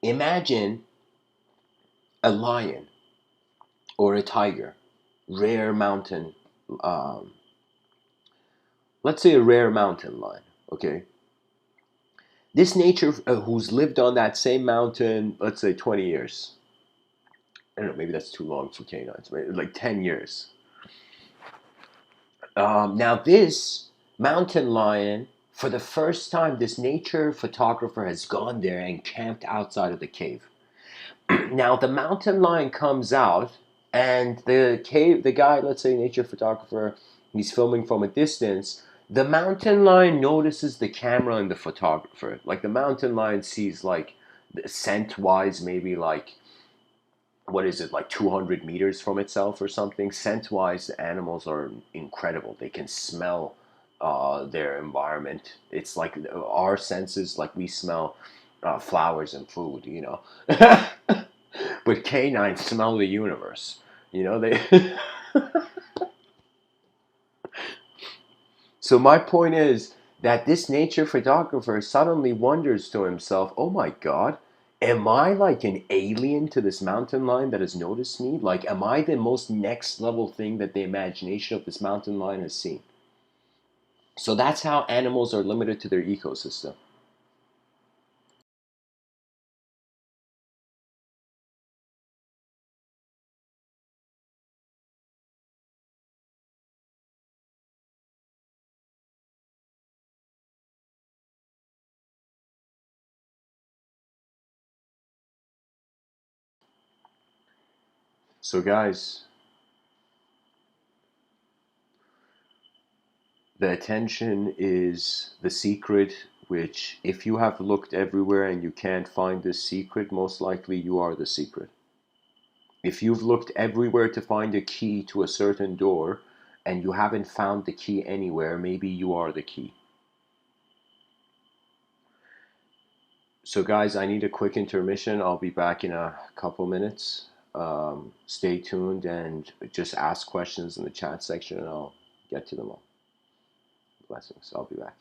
Imagine a lion or a tiger, rare mountain, um, let's say a rare mountain lion, okay? This nature who's lived on that same mountain, let's say 20 years. I don't know, maybe that's too long for canines, right? Like 10 years. Now, this mountain lion, for the first time, this nature photographer has gone there and camped outside of the cave. Now, the mountain lion comes out, and the guy, let's say nature photographer, he's filming from a distance. The mountain lion notices the camera and the photographer. Like the mountain lion sees like scent wise, maybe like what is it, like 200 meters from itself or something. Scent wise, the animals are incredible. They can smell their environment. It's like our senses, like we smell flowers and food, you know. But canines smell the universe, you know. They So my point is that this nature photographer suddenly wonders to himself, "Oh my God, am I like an alien to this mountain lion that has noticed me? Like, am I the most next level thing that the imagination of this mountain lion has seen?" So that's how animals are limited to their ecosystem. So guys, the attention is the secret, which if you have looked everywhere and you can't find this secret, most likely you are the secret. If you've looked everywhere to find a key to a certain door and you haven't found the key anywhere, maybe you are the key. So, guys, I need a quick intermission. I'll be back in a couple minutes. Stay tuned and just ask questions in the chat section and I'll get to them all. Blessings. I'll be back.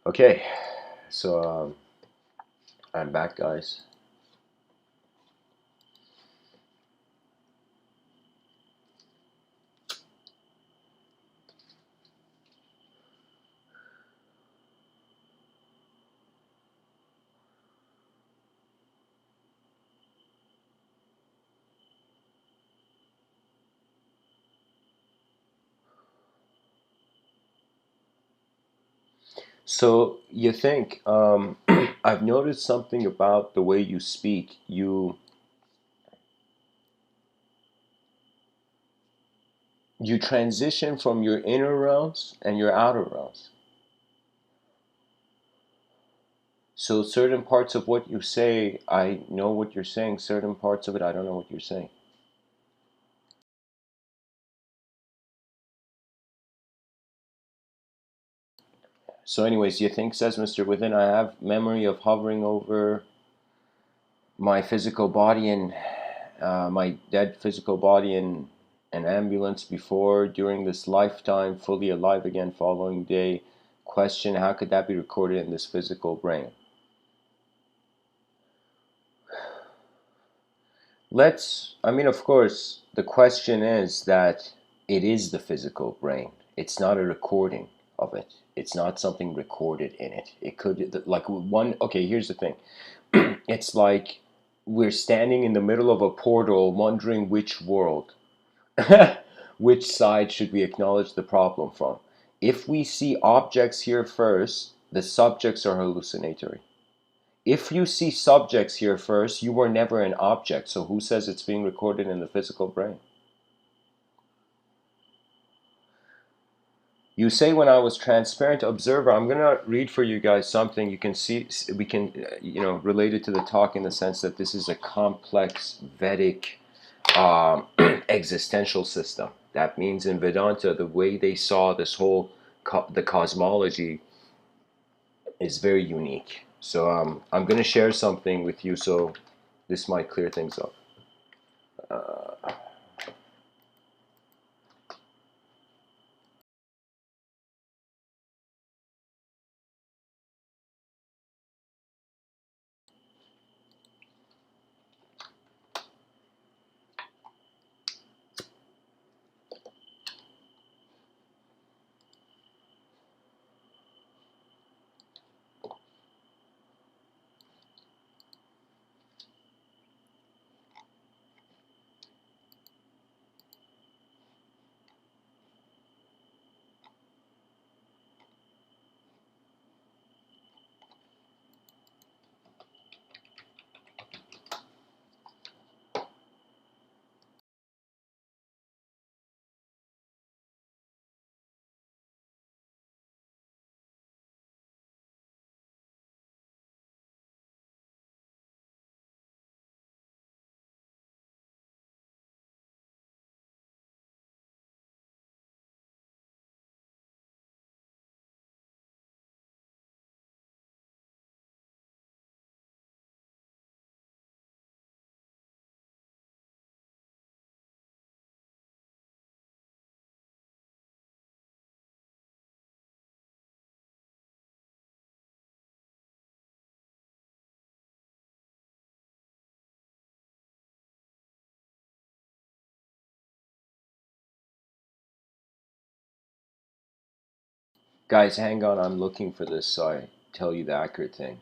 Okay, so I'm back, guys. So you think I've noticed something about the way you speak. You transition from your inner realms and your outer realms. So certain parts of what you say, I know what you're saying. Certain parts of it, I don't know what you're saying. So, anyways, you think, says Mr. Within, I have memory of hovering over my physical body and my dead physical body in an ambulance before, during this lifetime, fully alive again following day. Question, how could that be recorded in this physical brain? I mean, of course, the question is that it is the physical brain. It's not a recording of it. It's not something recorded in it. It could, like, okay, here's the thing. It's like we're standing in the middle of a portal wondering which world, which side should we acknowledge the problem from. If we see objects here first, the subjects are hallucinatory. If you see subjects here first, you were never an object, so who says it's being recorded in the physical brain? You say when I was transparent observer, I'm going to read for you guys something you can see, we can, relate it to the talk in the sense that this is a complex Vedic existential system. That means in Vedanta, the way they saw this whole, the cosmology is very unique. So I'm going to share something with you, so this might clear things up. Guys, hang on, I'm looking for this so I tell you the accurate thing.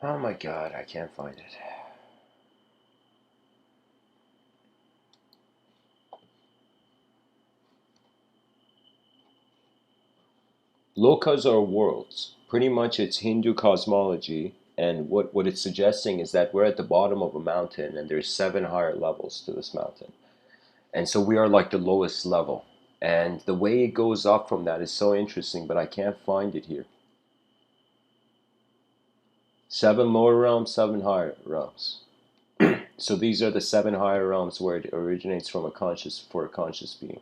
Oh my god, I can't find it. Lokas are worlds. Pretty much it's Hindu cosmology, and what it's suggesting is that we're at the bottom of a mountain and there's 7 higher levels to this mountain. And so we are like the lowest level. And the way it goes up from that is so interesting, but I can't find it here. 7 lower realms, 7 higher realms. So these are the 7 higher realms where it originates from for a conscious being.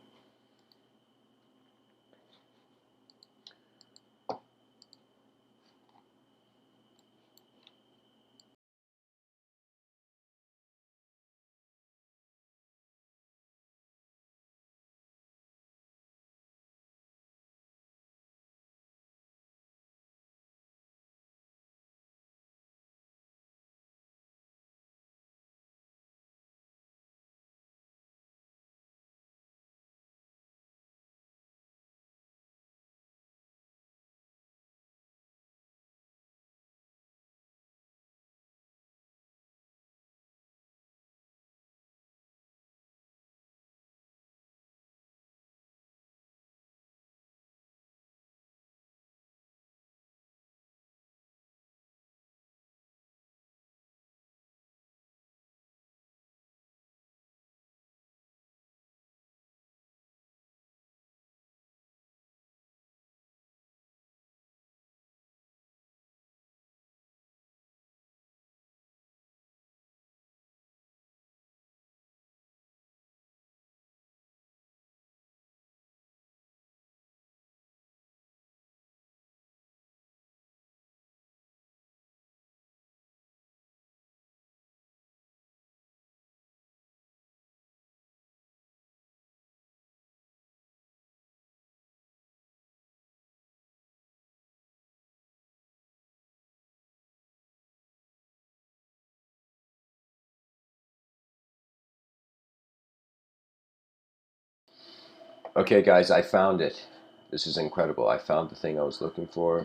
Okay, guys, I found it. This is incredible. I found the thing I was looking for.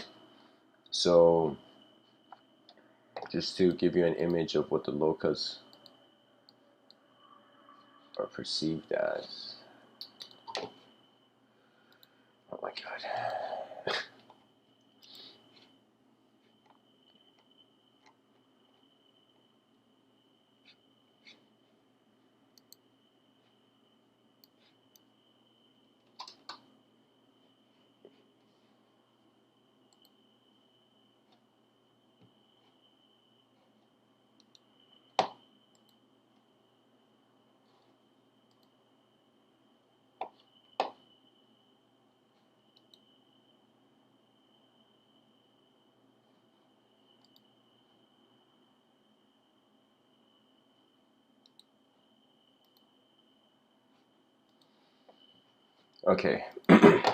So, just to give you an image of what the lokas are perceived as. Oh my god. Okay,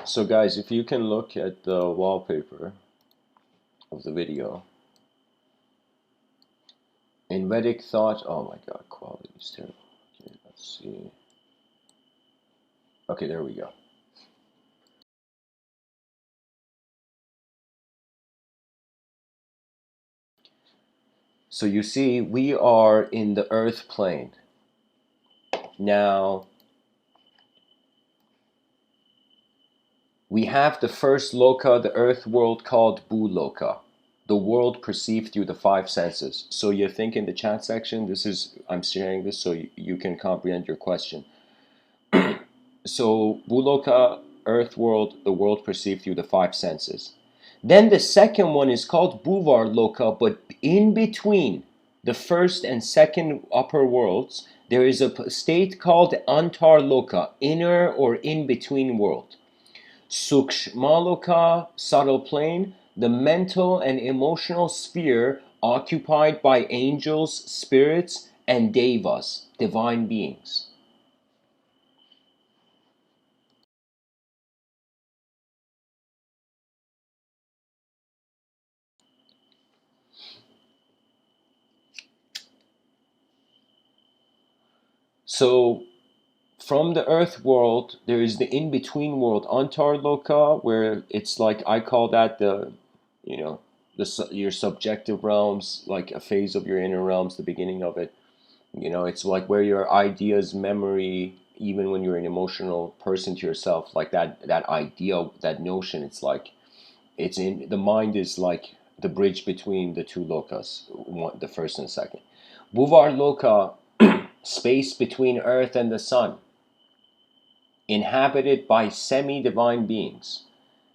so guys, if you can look at the wallpaper of the video, in Vedic thought, oh my god, quality is terrible. Okay, let's see. Okay, there we go. So you see, we are in the earth plane. Now, we have the first loka, the earth world, called Bhuloka, the world perceived through the 5 senses. So you think in the chat section, I'm sharing this so you can comprehend your question. So Bhuloka, earth world, the world perceived through the 5 senses. Then the second one is called Bhuvar Loka, but in between the first and second upper worlds, there is a state called Antar Loka, inner or in between world. Sukshmaloka, subtle plane, the mental and emotional sphere occupied by angels, spirits, and devas, divine beings. So, from the earth world, there is the in-between world, Antar Loka, where it's like, I call that you know, your subjective realms, like a phase of your inner realms, the beginning of it. It's like where your ideas, memory, even when you're an emotional person to yourself, like that idea, that notion, it's like, it's in the mind is like the bridge between the two lokas, the first and second. Bhuvar Loka, space between earth and the sun, inhabited by semi-divine beings,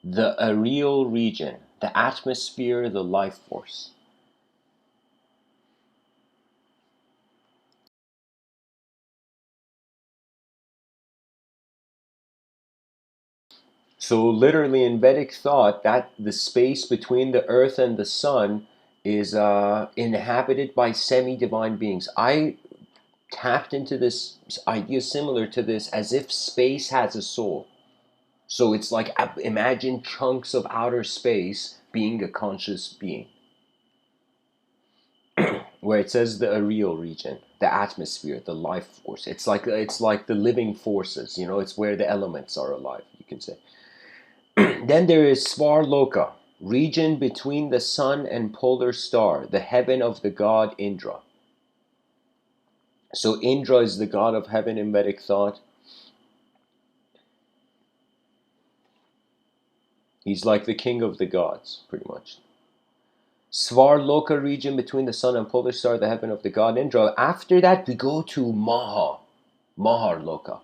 the aerial region, the atmosphere, the life force. So literally in Vedic thought, that the space between the earth and the sun is inhabited by semi-divine beings. I tapped into this idea similar to this, as if space has a soul. So it's like, imagine chunks of outer space being a conscious being. Where it says the aerial region, the atmosphere, the life force. It's like the living forces, it's where the elements are alive, you can say. Then there is Svarloka, region between the sun and polar star, the heaven of the god Indra. So Indra is the god of heaven in Vedic thought. He's like the king of the gods, pretty much. Svarloka region between the sun and polar star, the heaven of the god Indra. After that, we go to Maharloka,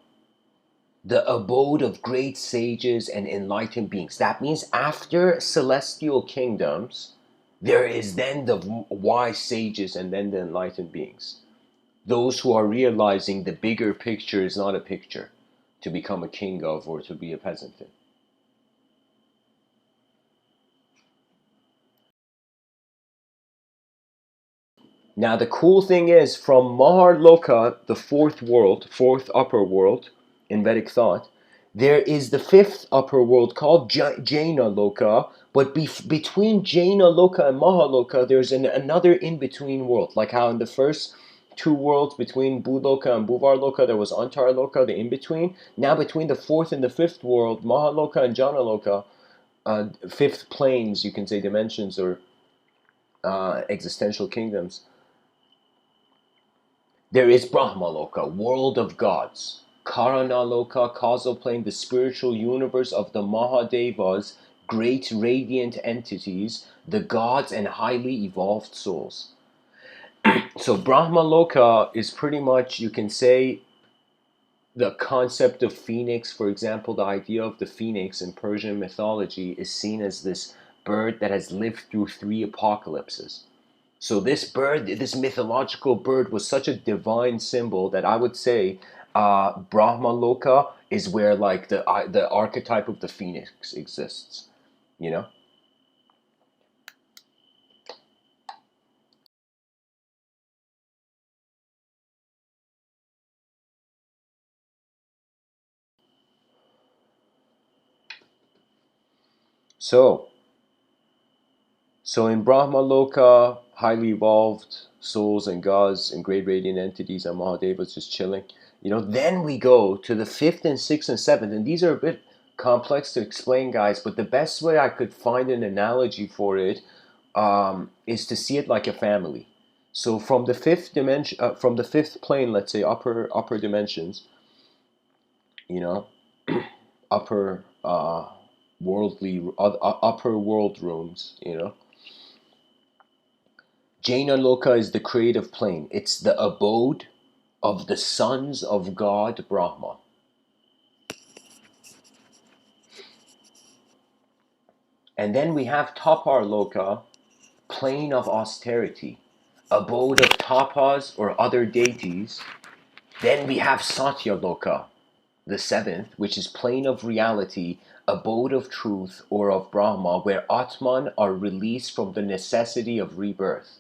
the abode of great sages and enlightened beings. That means after celestial kingdoms, there is then the wise sages and then the enlightened beings. Those who are realizing the bigger picture is not a picture to become a king of or to be a peasant in. Now the cool thing is, from Maharloka, the fourth upper world in Vedic thought, there is the fifth upper world called Jaina Loka, but between Jaina Loka and Mahaloka, there's another in-between world, like how in the first two worlds between Bhuloka and Bhuvarloka, there was Antarloka, the in-between. Now between the fourth and the fifth world, Mahaloka and Janaloka, fifth planes, you can say dimensions or existential kingdoms, there is Brahmaloka, world of gods. Karanaloka, causal plane, the spiritual universe of the Mahadevas, great radiant entities, the gods and highly evolved souls. So Brahmaloka is pretty much, you can say, the concept of phoenix. For example, the idea of the phoenix in Persian mythology is seen as this bird that has lived through 3 apocalypses. So this bird, this mythological bird, was such a divine symbol that I would say Brahmaloka is where like the archetype of the phoenix exists, you know? So, in Brahmaloka, highly evolved souls and gods and great radiant entities and Mahadevas just chilling. Then we go to the 5th and 6th and 7th, and these are a bit complex to explain, guys, but the best way I could find an analogy for it is to see it like a family. So from the 5th dimension, from the 5th plane, let's say upper dimensions, you know, upper upper world rooms, Jaina Loka is the creative plane. It's the abode of the sons of God Brahma. And then we have Tapar Loka, plane of austerity, abode of tapas or other deities. Then we have Satya Loka, the 7th, which is plane of reality, abode of truth or of Brahma, where Atman are released from the necessity of rebirth.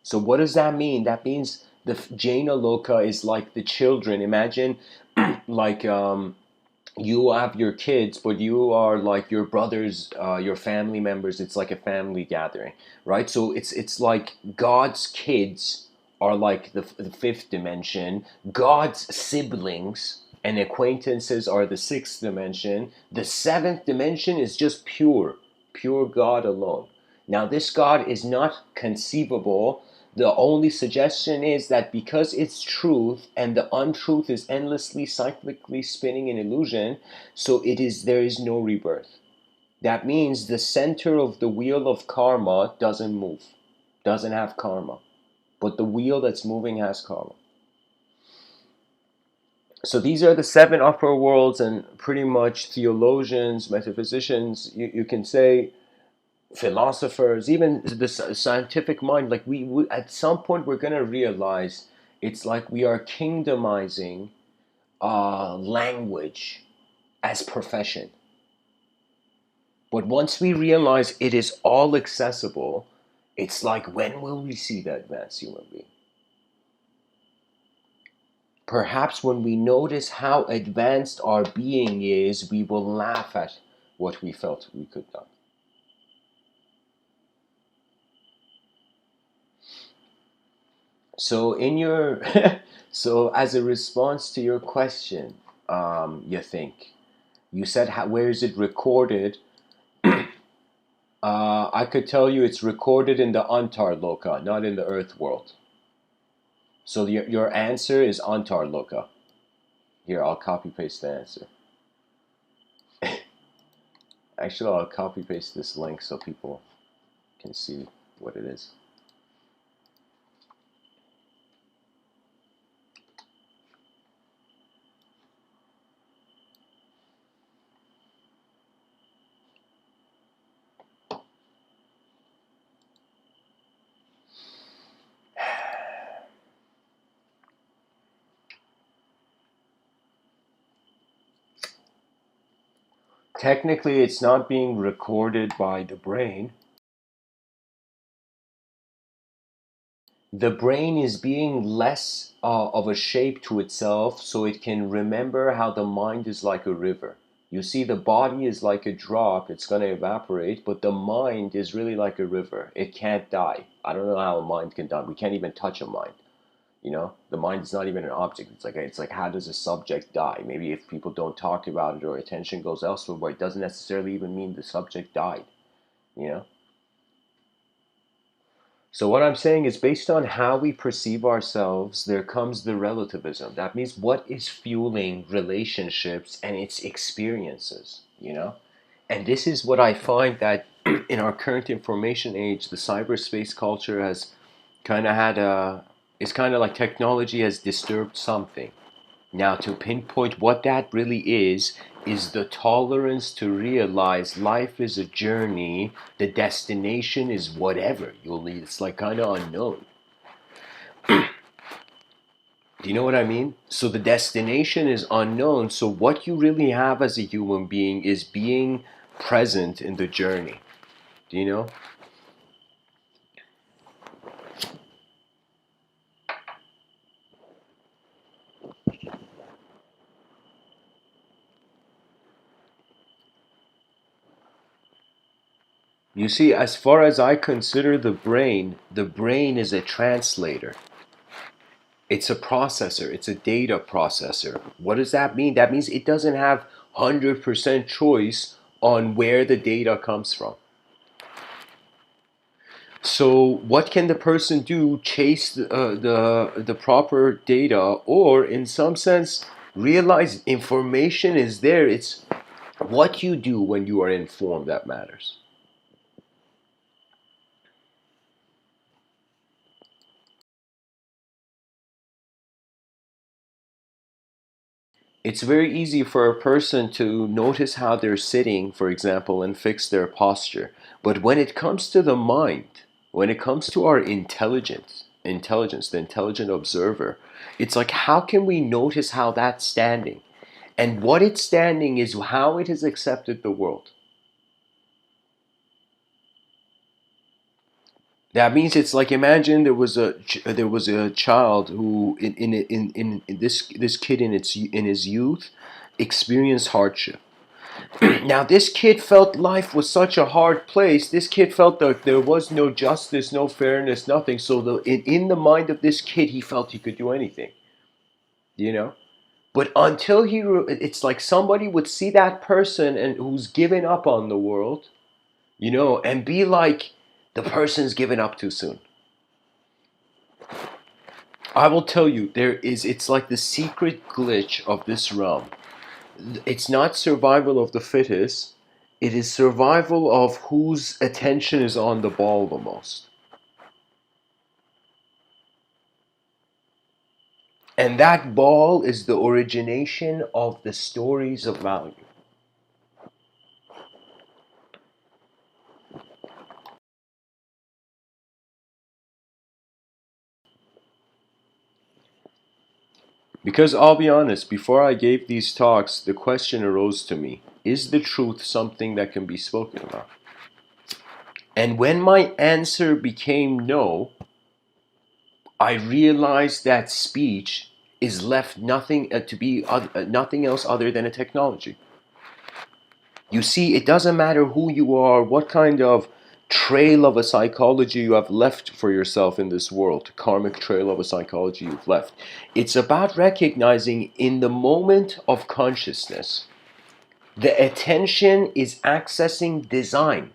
So what does that mean? That means the Jaina Loka is like the children. Imagine like you have your kids, but you are like your brothers, your family members. It's like a family gathering, right? So it's like God's kids are like the 5th dimension. God's siblings and acquaintances are the 6th dimension. The 7th dimension is just pure God alone. Now this God is not conceivable. The only suggestion is that because it's truth and the untruth is endlessly cyclically spinning in illusion, so there is no rebirth. That means the center of the wheel of karma doesn't move, doesn't have karma. But the wheel that's moving has karma. So these are the 7 upper worlds, and pretty much theologians, metaphysicians, you can say philosophers, even the scientific mind, like we at some point we're going to realize it's like we are kingdomizing language as profession. But once we realize it is all accessible, it's like, when will we see the advanced human being? Perhaps when we notice how advanced our being is, we will laugh at what we felt we could not. So in your so as a response to your question, you think you said, where is it recorded? I could tell you it's recorded in the Antar Loka, not in the Earth world. So your answer is Antar Loka. Here, I'll copy paste the answer. Actually, I'll copy paste this link so people can see what it is. Technically, it's not being recorded by the brain. The brain is being less of a shape to itself so it can remember how the mind is like a river. You see, the body is like a drop, it's going to evaporate, but the mind is really like a river. It can't die. I don't know how a mind can die. We can't even touch a mind. You know, the mind is not even an object. It's like how does a subject die? Maybe if people don't talk about it or attention goes elsewhere, but it doesn't necessarily even mean the subject died. You know? So what I'm saying is, based on how we perceive ourselves, there comes the relativism. That means what is fueling relationships and its experiences, you know? And this is what I find that in our current information age, the cyberspace culture has kind of had a, it's kind of like technology has disturbed something. Now, to pinpoint what that really is the tolerance to realize life is a journey, the destination is whatever you'll need. It's like kind of unknown. Do you know what I mean? So the destination is unknown. So what you really have as a human being is being present in the journey. Do you know? You see, as far as I consider the brain is a translator. It's a processor. It's a data processor. What does that mean? That means it doesn't have 100% choice on where the data comes from. So what can the person do? Chase the proper data, or in some sense realize information is there. It's what you do when you are informed that matters. It's very easy for a person to notice how they're sitting, for example, and fix their posture. But when it comes to the mind, when it comes to our intelligence, the intelligent observer, it's like, how can we notice how that's standing? And what it's standing is how it has accepted the world. That means it's like, imagine there was a child who in this kid in his youth experienced hardship. Now, this kid felt life was such a hard place. This kid felt that there was no justice, no fairness, nothing. So in the mind of this kid, he felt he could do anything, you know? But until it's like somebody would see that person and who's given up on the world, you know, and be like, the person's given up too soon. I will tell you, it's like the secret glitch of this realm. It's not survival of the fittest, it is survival of whose attention is on the ball the most. And that ball is the origination of the stories of value. Because I'll be honest, before I gave these talks, the question arose to me, is the truth something that can be spoken about? And when my answer became no, I realized that speech is left nothing to be nothing else other than a technology. You see, it doesn't matter who you are, what kind of trail of a psychology you have left for yourself in this world, karmic trail of a psychology you've left. It's about recognizing in the moment of consciousness, the attention is accessing design,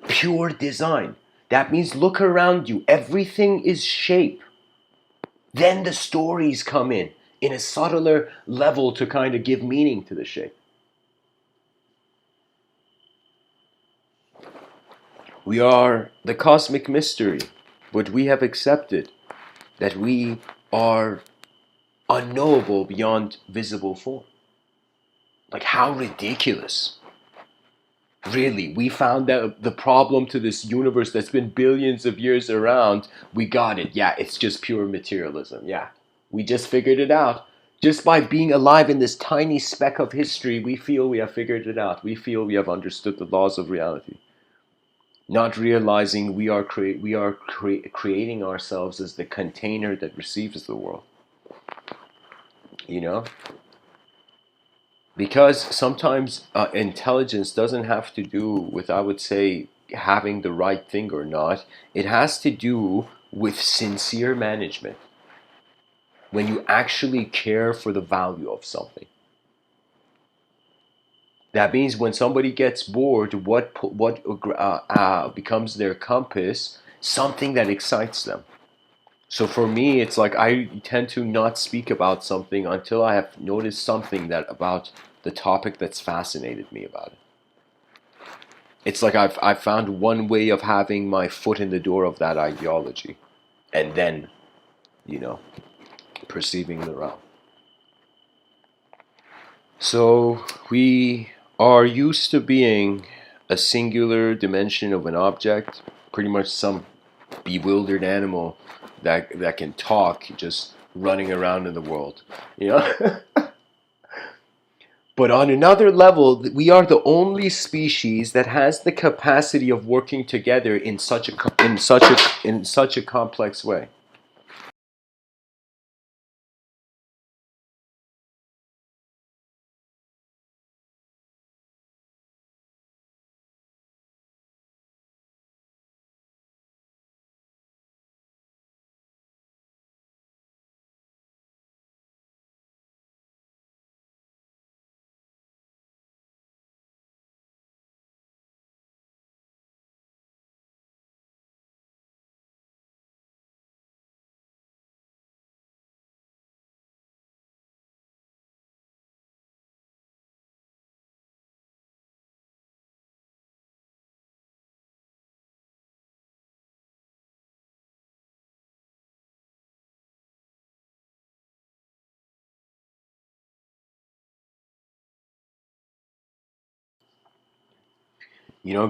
pure design. That means look around you, everything is shape. Then the stories come in a subtler level to kind of give meaning to the shape. We are the cosmic mystery, but we have accepted that we are unknowable beyond visible form. Like, how ridiculous. Really, we found out the problem to this universe that's been billions of years around. We got it. Yeah, it's just pure materialism. Yeah, we just figured it out. Just by being alive in this tiny speck of history, we feel we have figured it out. We feel we have understood the laws of reality. Not realizing we are creating ourselves as the container that receives the world. You know? Because sometimes intelligence doesn't have to do with, I would say, having the right thing or not. It has to do with sincere management. When you actually care for the value of something. That means when somebody gets bored, what becomes their compass? Something that excites them. So for me, it's like I tend to not speak about something until I have noticed something that about the topic that's fascinated me about it. It's like I've found one way of having my foot in the door of that ideology, and then, perceiving the realm. So we are used to being a singular dimension of an object, pretty much some bewildered animal that can talk, just running around in the world, But on another level, we are the only species that has the capacity of working together in such a complex way.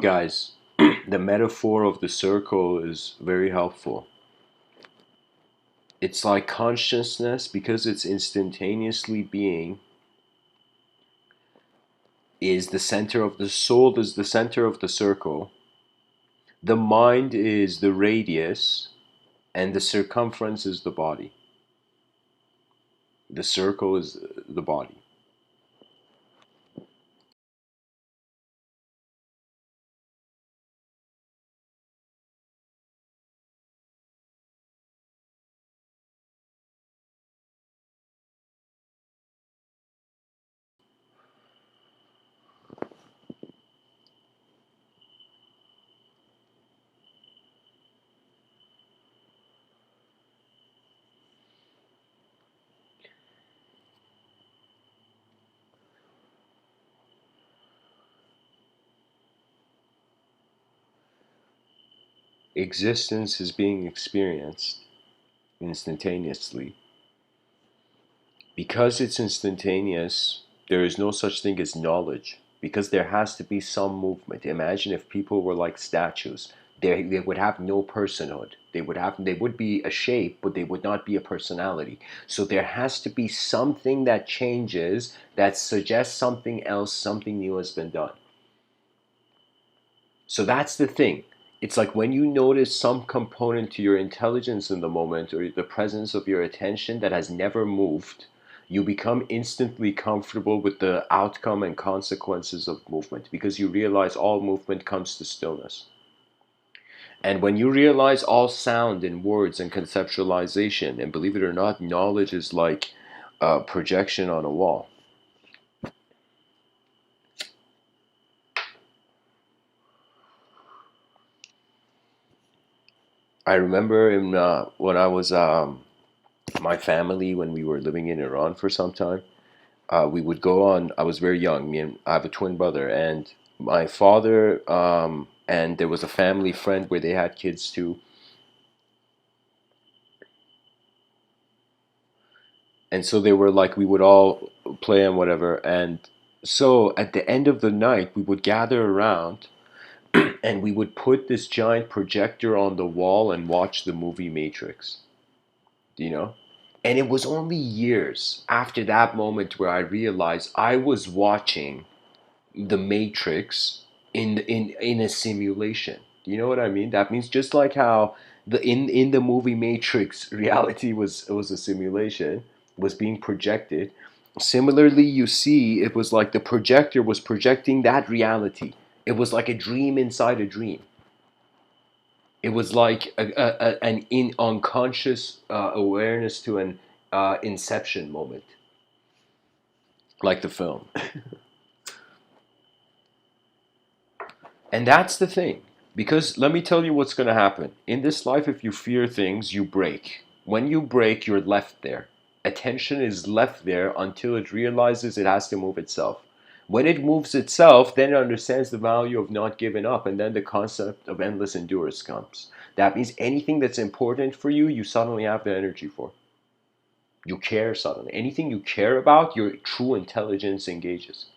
Guys, the metaphor of the circle is very helpful. It's like consciousness, because it's instantaneously being, is the center of the soul, is the center of the circle. The mind is the radius, and the circumference is the body. The circle is the body. Existence is being experienced instantaneously. Because it's instantaneous, there is no such thing as knowledge, because there has to be some movement. Imagine if people were like statues. They would have no personhood. They would be a shape, but they would not be a personality. So there has to be something that changes, that suggests something else, something new has been done. So that's the thing. It's like when you notice some component to your intelligence in the moment, or the presence of your attention that has never moved, you become instantly comfortable with the outcome and consequences of movement, because you realize all movement comes to stillness. And when you realize all sound and words and conceptualization, and believe it or not, knowledge is like a projection on a wall. I remember when I was my family, when we were living in Iran for some time, we would go on. I was very young. I have a twin brother, and my father, and there was a family friend where they had kids too. And so they were like, we would all play and whatever. And so at the end of the night, we would gather around and we would put this giant projector on the wall and watch the movie Matrix, you know? And it was only years after that moment where I realized I was watching the Matrix in a simulation. Do you know what I mean? That means just like how in the movie Matrix, reality was a simulation, was being projected. Similarly, you see, it was like the projector was projecting that reality. It was like a dream inside a dream. It was like an unconscious awareness to an inception moment, like the film. And that's the thing. Because let me tell you what's going to happen. In this life, if you fear things, you break. When you break, you're left there. Attention is left there until it realizes it has to move itself. When it moves itself, then it understands the value of not giving up, and then the concept of endless endurance comes. That means anything that's important for you, you suddenly have the energy for. You care suddenly. Anything you care about, your true intelligence engages.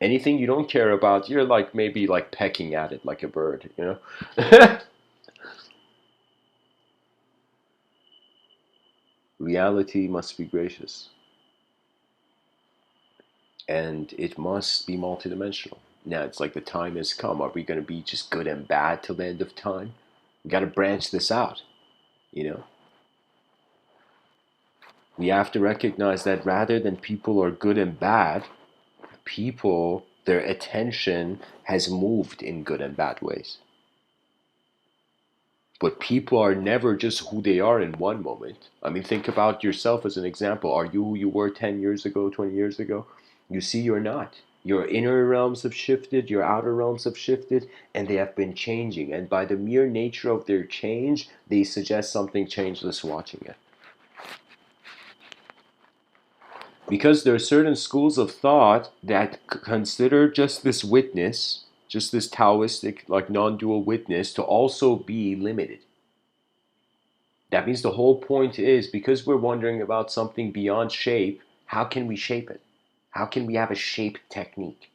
Anything you don't care about, you're like maybe like pecking at it like a bird, you know? Reality must be gracious. And it must be multidimensional. Now it's like the time has come. Are we going to be just good and bad till the end of time? We got to branch this out, you know? We have to recognize that rather than people are good and bad, people, their attention has moved in good and bad ways. But people are never just who they are in one moment. I mean, think about yourself as an example. Are you who you were 10 years ago, 20 years ago? You see, you're not. Your inner realms have shifted, your outer realms have shifted, and they have been changing. And by the mere nature of their change, they suggest something changeless watching it. Because there are certain schools of thought that consider just this witness, just this Taoistic, like non dual witness, to also be limited. That means the whole point is, because we're wondering about something beyond shape, how can we shape it? How can we have a shaped technique?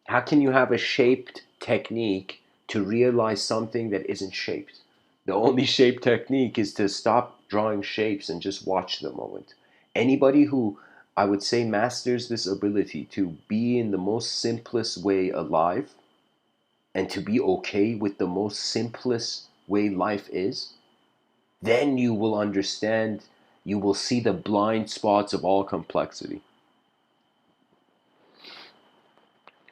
How can you have a shaped technique to realize something that isn't shaped? The only shaped technique is to stop drawing shapes and just watch the moment. Anybody who, I would say, masters this ability to be in the most simplest way alive and to be okay with the most simplest way life is, then you will understand, you will see the blind spots of all complexity.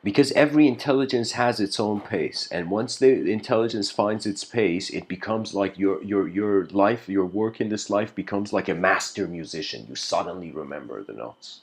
Because every intelligence has its own pace, and once the intelligence finds its pace, it becomes like your life, your work in this life becomes like a master musician. You suddenly remember the notes.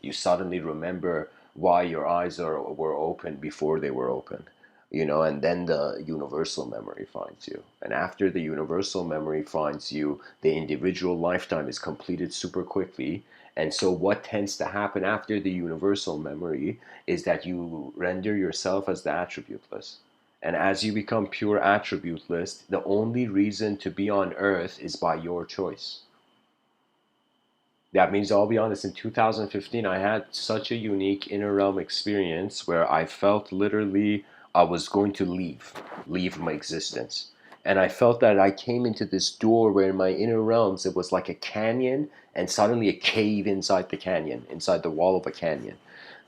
You suddenly remember why your eyes were open before they were open, you know, and then the universal memory finds you. And after the universal memory finds you, the individual lifetime is completed super quickly. And so what tends to happen after the universal memory is that you render yourself as the attributeless. And as you become pure attributeless, the only reason to be on earth is by your choice. That means, I'll be honest, in 2015, I had such a unique inner realm experience where I felt literally I was going to leave my existence. And I felt that I came into this door where in my inner realms it was like a canyon and suddenly a cave inside the canyon, inside the wall of a canyon,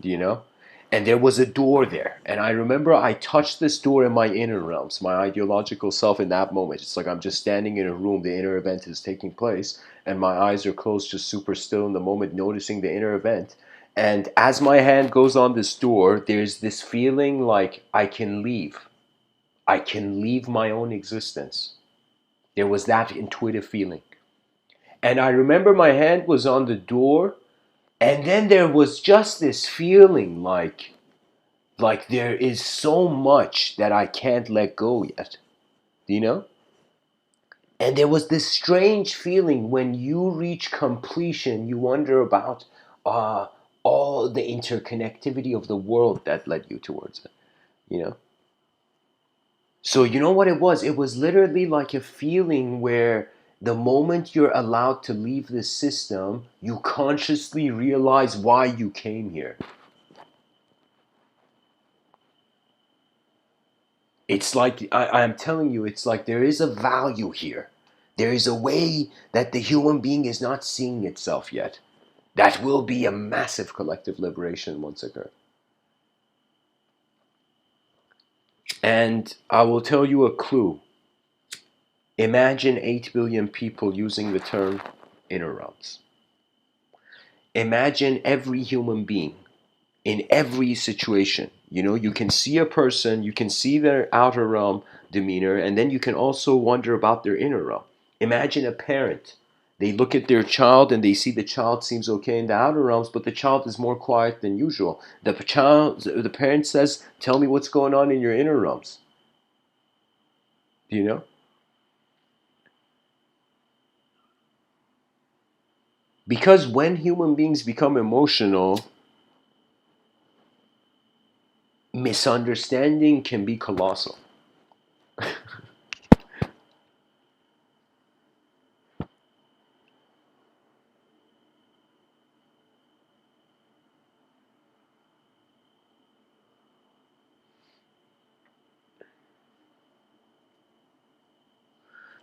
you know? And there was a door there. And I remember I touched this door in my inner realms, my ideological self in that moment. It's like I'm just standing in a room, the inner event is taking place, and my eyes are closed, just super still in the moment, noticing the inner event. And as my hand goes on this door, there's this feeling like I can leave. I can leave my own existence. There was that intuitive feeling. And I remember my hand was on the door, and then there was just this feeling like there is so much that I can't let go yet. Do you know? And there was this strange feeling when you reach completion, you wonder about uh, all the interconnectivity of the world that led you towards it, you know? So you know what it was? It was literally like a feeling where the moment you're allowed to leave the system, you consciously realize why you came here. It's like, I'm telling you, it's like there is a value here. There is a way that the human being is not seeing itself yet. That will be a massive collective liberation once occur. And I will tell you a clue. Imagine 8 billion people using the term inner realms. Imagine every human being in every situation. You know, you can see a person, you can see their outer realm demeanor, and then you can also wonder about their inner realm. Imagine a parent. They look at their child and they see the child seems okay in the outer realms, but the child is more quiet than usual. The parent says, "Tell me what's going on in your inner realms." Do you know? Because when human beings become emotional, misunderstanding can be colossal.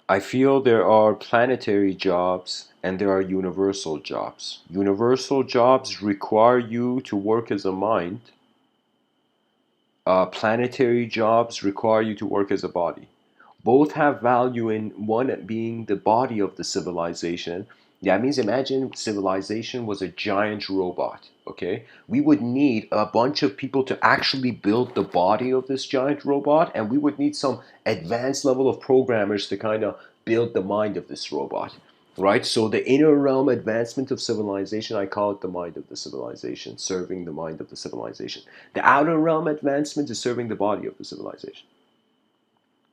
I feel there are planetary jobs and there are universal jobs. Universal jobs require you to work as a mind. Planetary jobs require you to work as a body. Both have value in one being the body of the civilization. That means imagine civilization was a giant robot, okay? We would need a bunch of people to actually build the body of this giant robot, and we would need some advanced level of programmers to kind of build the mind of this robot, right? So the inner realm advancement of civilization, I call it the mind of the civilization, serving the mind of the civilization. The outer realm advancement is serving the body of the civilization.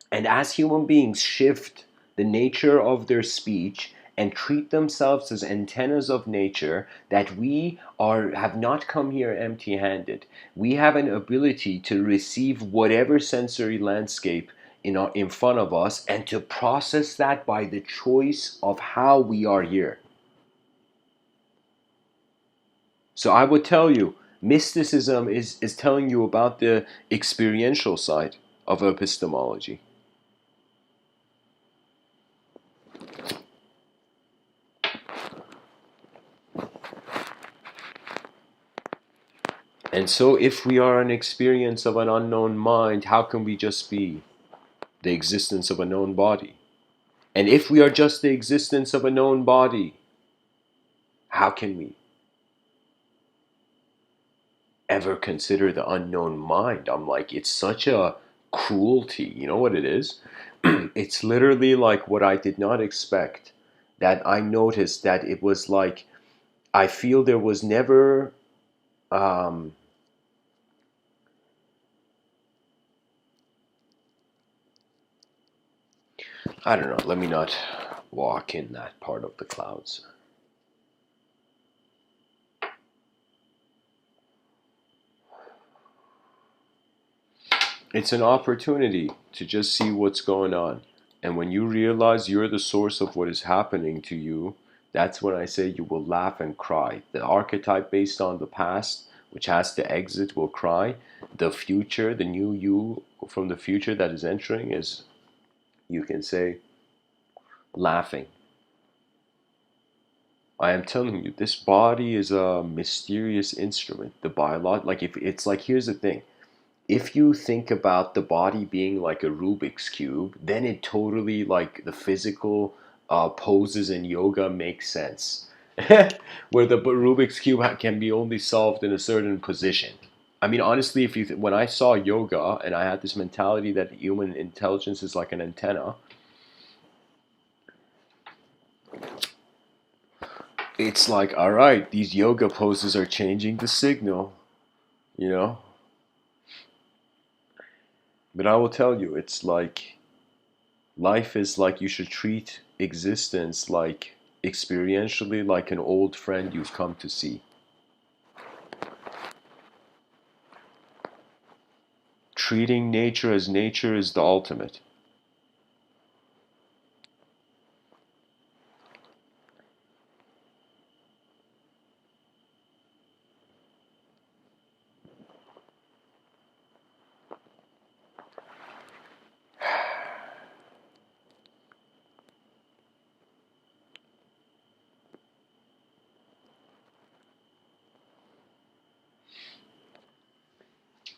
And as human beings shift the nature of their speech and treat themselves as antennas of nature, that we have not come here empty-handed. We have an ability to receive whatever sensory landscape in front of us and to process that by the choice of how we are here. So I would tell you, mysticism is telling you about the experiential side of epistemology. And so, if we are an experience of an unknown mind, how can we just be the existence of a known body? And if we are just the existence of a known body, how can we ever consider the unknown mind? I'm like, it's such a cruelty. You know what it is? It's literally like what I did not expect. That I noticed that it was like, I feel there was never. Um, I don't know, let me not walk in that part of the clouds. It's an opportunity to just see what's going on. And when you realize you're the source of what is happening to you, that's when I say you will laugh and cry. The archetype based on the past which has to exit, will cry. The future, the new you from the future that is entering is, you can say, laughing. I am telling you, this body is a mysterious instrument. The biology, like if it's like, here's the thing. If you think about the body being like a Rubik's cube, then it totally, like the physical poses in yoga make sense. Where the Rubik's cube can be only solved in a certain position. I mean, honestly, if you when I saw yoga and I had this mentality that human intelligence is like an antenna, it's like, all right, these yoga poses are changing the signal, you know. But I will tell you, it's like life is like, you should treat existence like experientially like an old friend you've come to see. Treating nature as nature is the ultimate.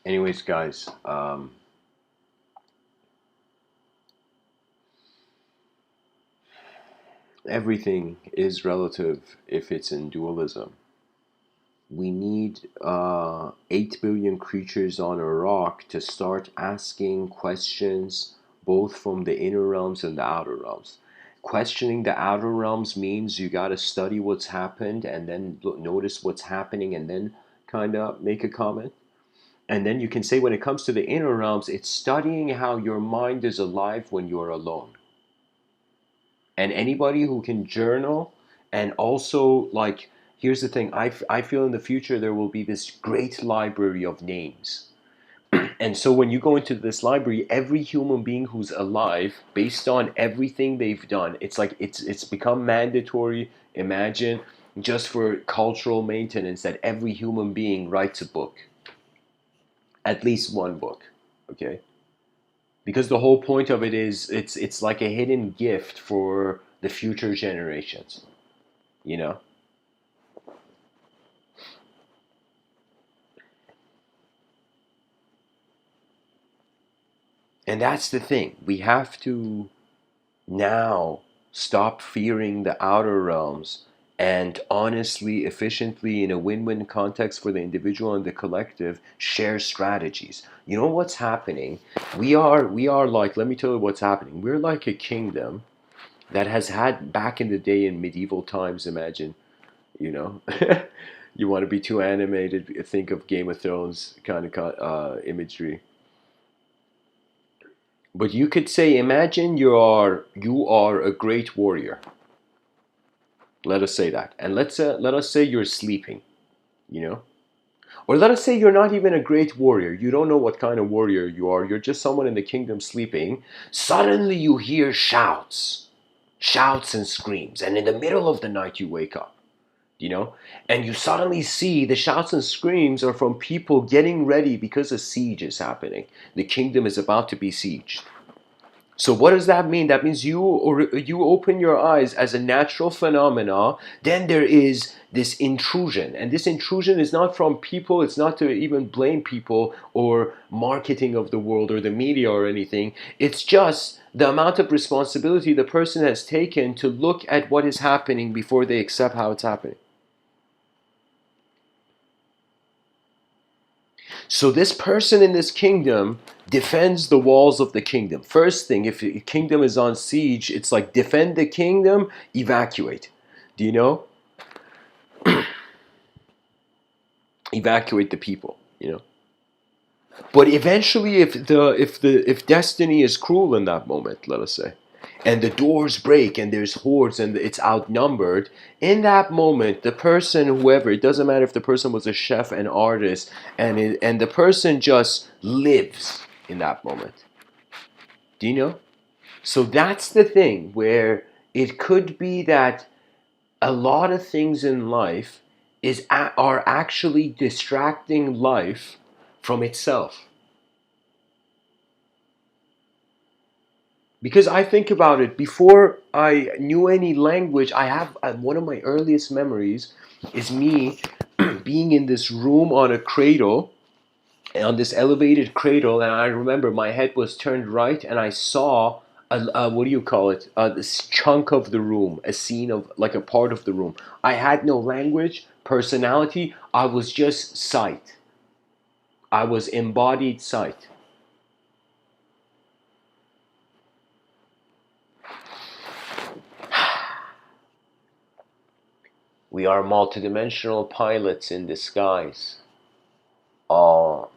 Anyways, guys, everything is relative if it's in dualism. We need 8 billion creatures on a rock to start asking questions, both from the inner realms and the outer realms. Questioning the outer realms means you got to study what's happened and then notice what's happening and then kind of make a comment. And then you can say, when it comes to the inner realms, it's studying how your mind is alive when you're alone. And anybody who can journal, and also, like, here's the thing, I feel in the future there will be this great library of names. And so when you go into this library, every human being who's alive, based on everything they've done, it's like it's become mandatory, imagine, just for cultural maintenance, that every human being writes a book. At least one book. Okay? Because the whole point of it is, it's like a hidden gift for the future generations, you know. And that's the thing, we have to now stop fearing the outer realms and honestly, efficiently, in a win-win context for the individual and the collective, share strategies. You know what's happening? We are like, let me tell you what's happening. We're like a kingdom that has had, back in the day in medieval times, imagine, you know. You want to be too animated, think of Game of Thrones kind of imagery. But you could say, imagine you are a great warrior. Let us say that, and let us say you're sleeping, you know, or let us say you're not even a great warrior. You don't know what kind of warrior you are. You're just someone in the kingdom sleeping. Suddenly you hear shouts and screams, and in the middle of the night you wake up. You know, and you suddenly see the shouts and screams are from people getting ready because a siege is happening. The kingdom is about to be sieged. So what does that mean? That means you open your eyes as a natural phenomena. Then there is this intrusion, and this intrusion is not from people. It's not to even blame people or marketing of the world or the media or anything. It's just the amount of responsibility the person has taken to look at what is happening before they accept how it's happening. So this person in this kingdom defends the walls of the kingdom. First thing, if the kingdom is on siege, it's like, defend the kingdom, evacuate. Do you know? Evacuate the people, you know. But eventually, if destiny is cruel in that moment, let us say, and the doors break and there's hordes and it's outnumbered, in that moment, the person, whoever, it doesn't matter if the person was a chef, an artist, and the person just lives in that moment. Do you know? So that's the thing, where it could be that a lot of things in life, are actually distracting life from itself. Because I think about it, before I knew any language, I have one of my earliest memories is me being in this room on a cradle, on this elevated cradle, and I remember my head was turned right, and I saw what do you call it? This chunk of the room, a scene of like a part of the room. I had no language, personality. I was just sight. I was embodied sight. We are multidimensional pilots in disguise, of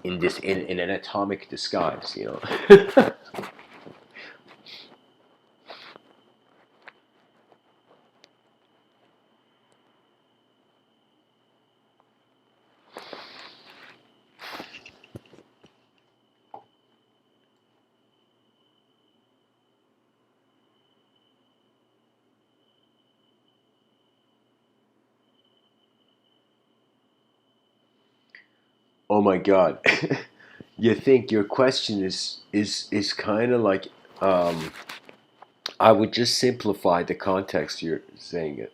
in an atomic disguise, you know. Oh my God. You think your question is kind of like, um, I would just simplify the context you're saying it.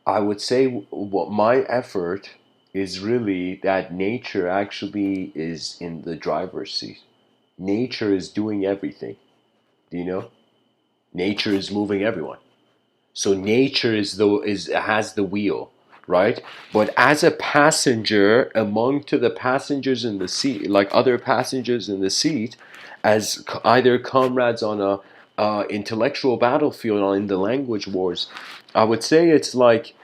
I would say what my effort is really that nature actually is in the driver's seat. Nature is doing everything. Do you know? Nature is moving everyone. So nature is has the wheel, right? But as a passenger among to the passengers in the seat, like other passengers in the seat, as either comrades on a intellectual battlefield or in the language wars, I would say it's like,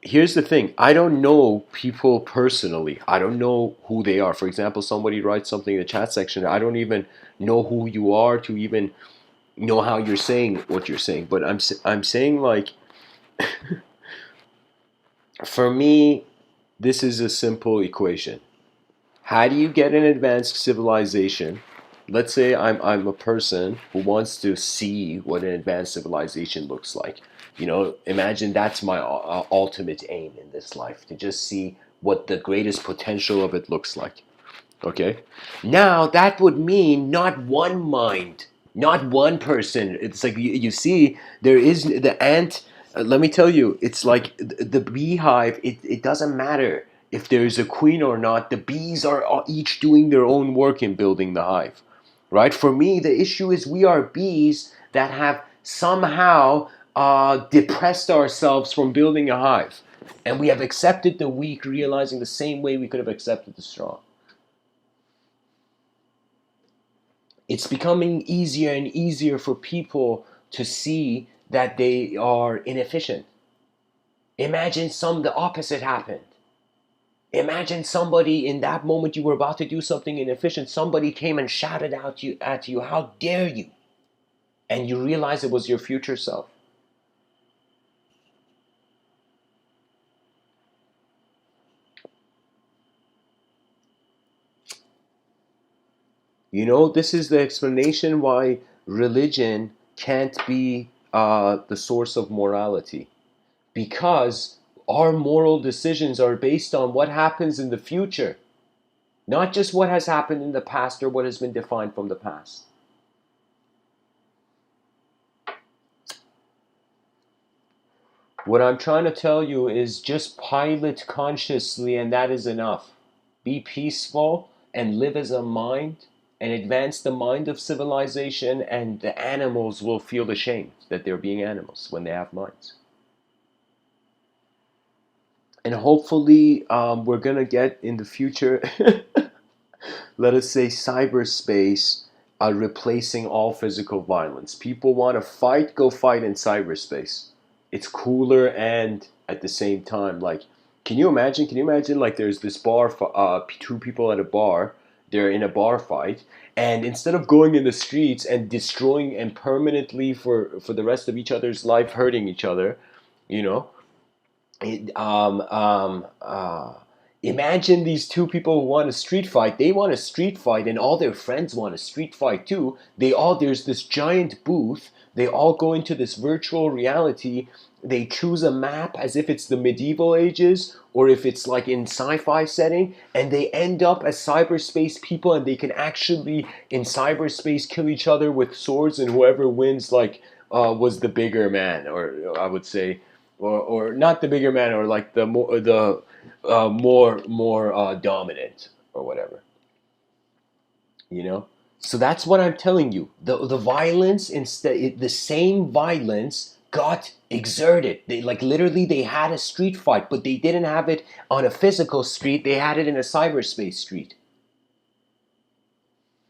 here's the thing. I don't know people personally. I don't know who they are. For example, somebody writes something in the chat section. I don't even know who you are to even know how you're saying what you're saying. But I'm saying like, for me, this is a simple equation. How do you get an advanced civilization? Let's say I'm a person who wants to see what an advanced civilization looks like. You know, imagine that's my ultimate aim in this life, to just see what the greatest potential of it looks like. Okay? Now, that would mean not one mind, not one person. It's like you see, there is the ant. Let me tell you, it's like the beehive, it doesn't matter if there's a queen or not. The bees are each doing their own work in building the hive. Right? For me, the issue is we are bees that have somehow depressed ourselves from building a hive. And we have accepted the weak, realizing the same way we could have accepted the strong. It's becoming easier and easier for people to see that they are inefficient. Imagine the opposite happened. Imagine somebody in that moment you were about to do something inefficient, somebody came and shouted out at you, how dare you? And you realize it was your future self. You know, this is the explanation why religion can't be the source of morality. Because our moral decisions are based on what happens in the future, not just what has happened in the past or what has been defined from the past. What I'm trying to tell you is just pilot consciously, and that is enough. Be peaceful and live as a mind and advance the mind of civilization, and the animals will feel ashamed that they're being animals when they have minds. And hopefully, we're going to get in the future, let us say, cyberspace replacing all physical violence. People want to fight, go fight in cyberspace. It's cooler, and at the same time, like, can you imagine? Can you imagine, like, there's this bar, two people at a bar, they're in a bar fight, and instead of going in the streets and destroying and permanently for the rest of each other's life hurting each other, you know, it, imagine these two people who want a street fight. They want a street fight, and all their friends want a street fight too. There's this giant booth They all go into this virtual reality. They choose a map as if it's the medieval ages or if it's like in sci-fi setting, and they end up as cyberspace people, and they can actually in cyberspace kill each other with swords, and whoever wins like was the bigger man, or I would say, or not the bigger man, or like the more dominant or whatever, you know. So that's what I'm telling you. The violence, instead, the same violence got exerted. They like literally they had a street fight, but they didn't have it on a physical street. They had it in a cyberspace street.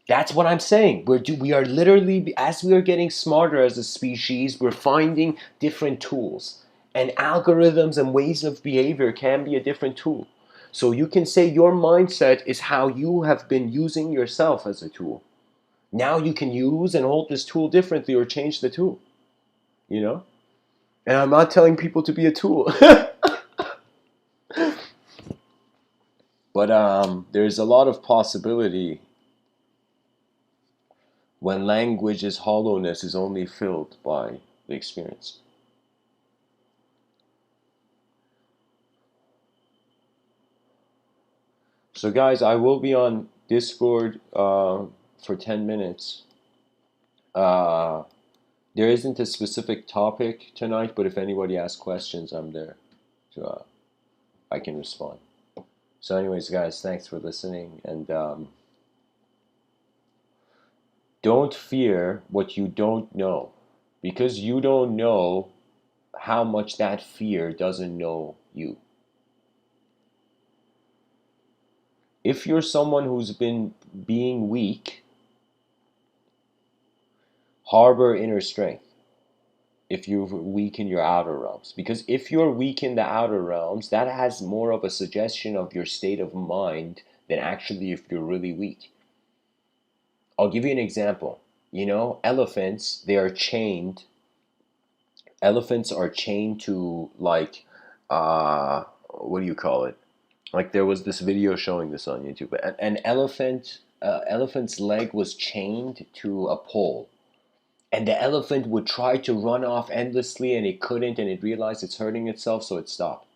That's what I'm saying. We are literally, as we are getting smarter as a species, we're finding different tools. And algorithms and ways of behavior can be a different tool. So you can say your mindset is how you have been using yourself as a tool. Now you can use and hold this tool differently or change the tool, you know? And I'm not telling people to be a tool. But there's a lot of possibility when language's hollowness is only filled by the experience. So guys, I will be on Discord for 10 minutes. There isn't a specific topic tonight, but if anybody asks questions, I'm there. So I can respond. So anyways, guys, thanks for listening. And don't fear what you don't know. Because you don't know how much that fear doesn't know you. If you're someone who's been being weak, harbor inner strength. If you're weak in your outer realms. Because if you're weak in the outer realms, that has more of a suggestion of your state of mind than actually if you're really weak. I'll give you an example. You know, elephants, they are chained. Elephants are chained to like, what do you call it? Like there was this video showing this on YouTube. An elephant's leg was chained to a pole. And the elephant would try to run off endlessly, and it couldn't, and it realized it's hurting itself, so it stopped.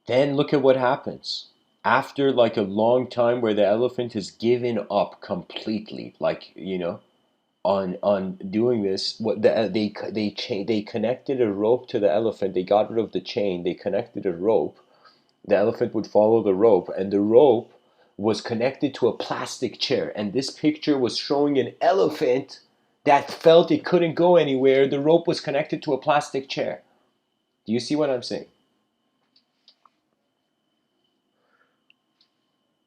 Then look at what happens. After like a long time where the elephant has given up completely, like, you know, on doing this, what they connected a rope to the elephant. They got rid of the chain. They connected a rope. The elephant would follow the rope, and the rope was connected to a plastic chair. And this picture was showing an elephant that felt it couldn't go anywhere. The rope was connected to a plastic chair. Do you see what I'm saying?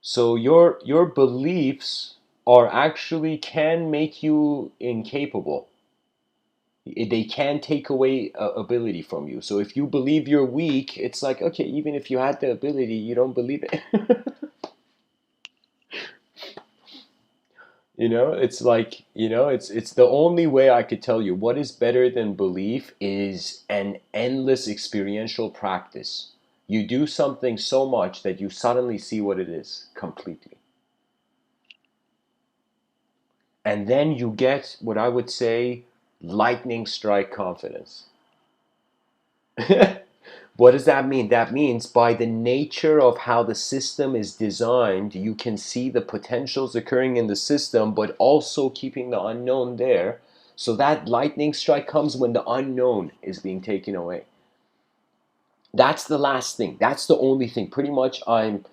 So your beliefs are actually can make you incapable. They can take away ability from you. So if you believe you're weak, it's like, okay, even if you had the ability, you don't believe it. You know, it's like, you know, it's the only way I could tell you what is better than belief is an endless experiential practice. You do something so much that you suddenly see what it is completely. And then you get what I would say lightning strike confidence. What does that mean? That means by the nature of how the system is designed, you can see the potentials occurring in the system, but also keeping the unknown there. So that lightning strike comes when the unknown is being taken away. That's the last thing. That's the only thing. Pretty much, I'm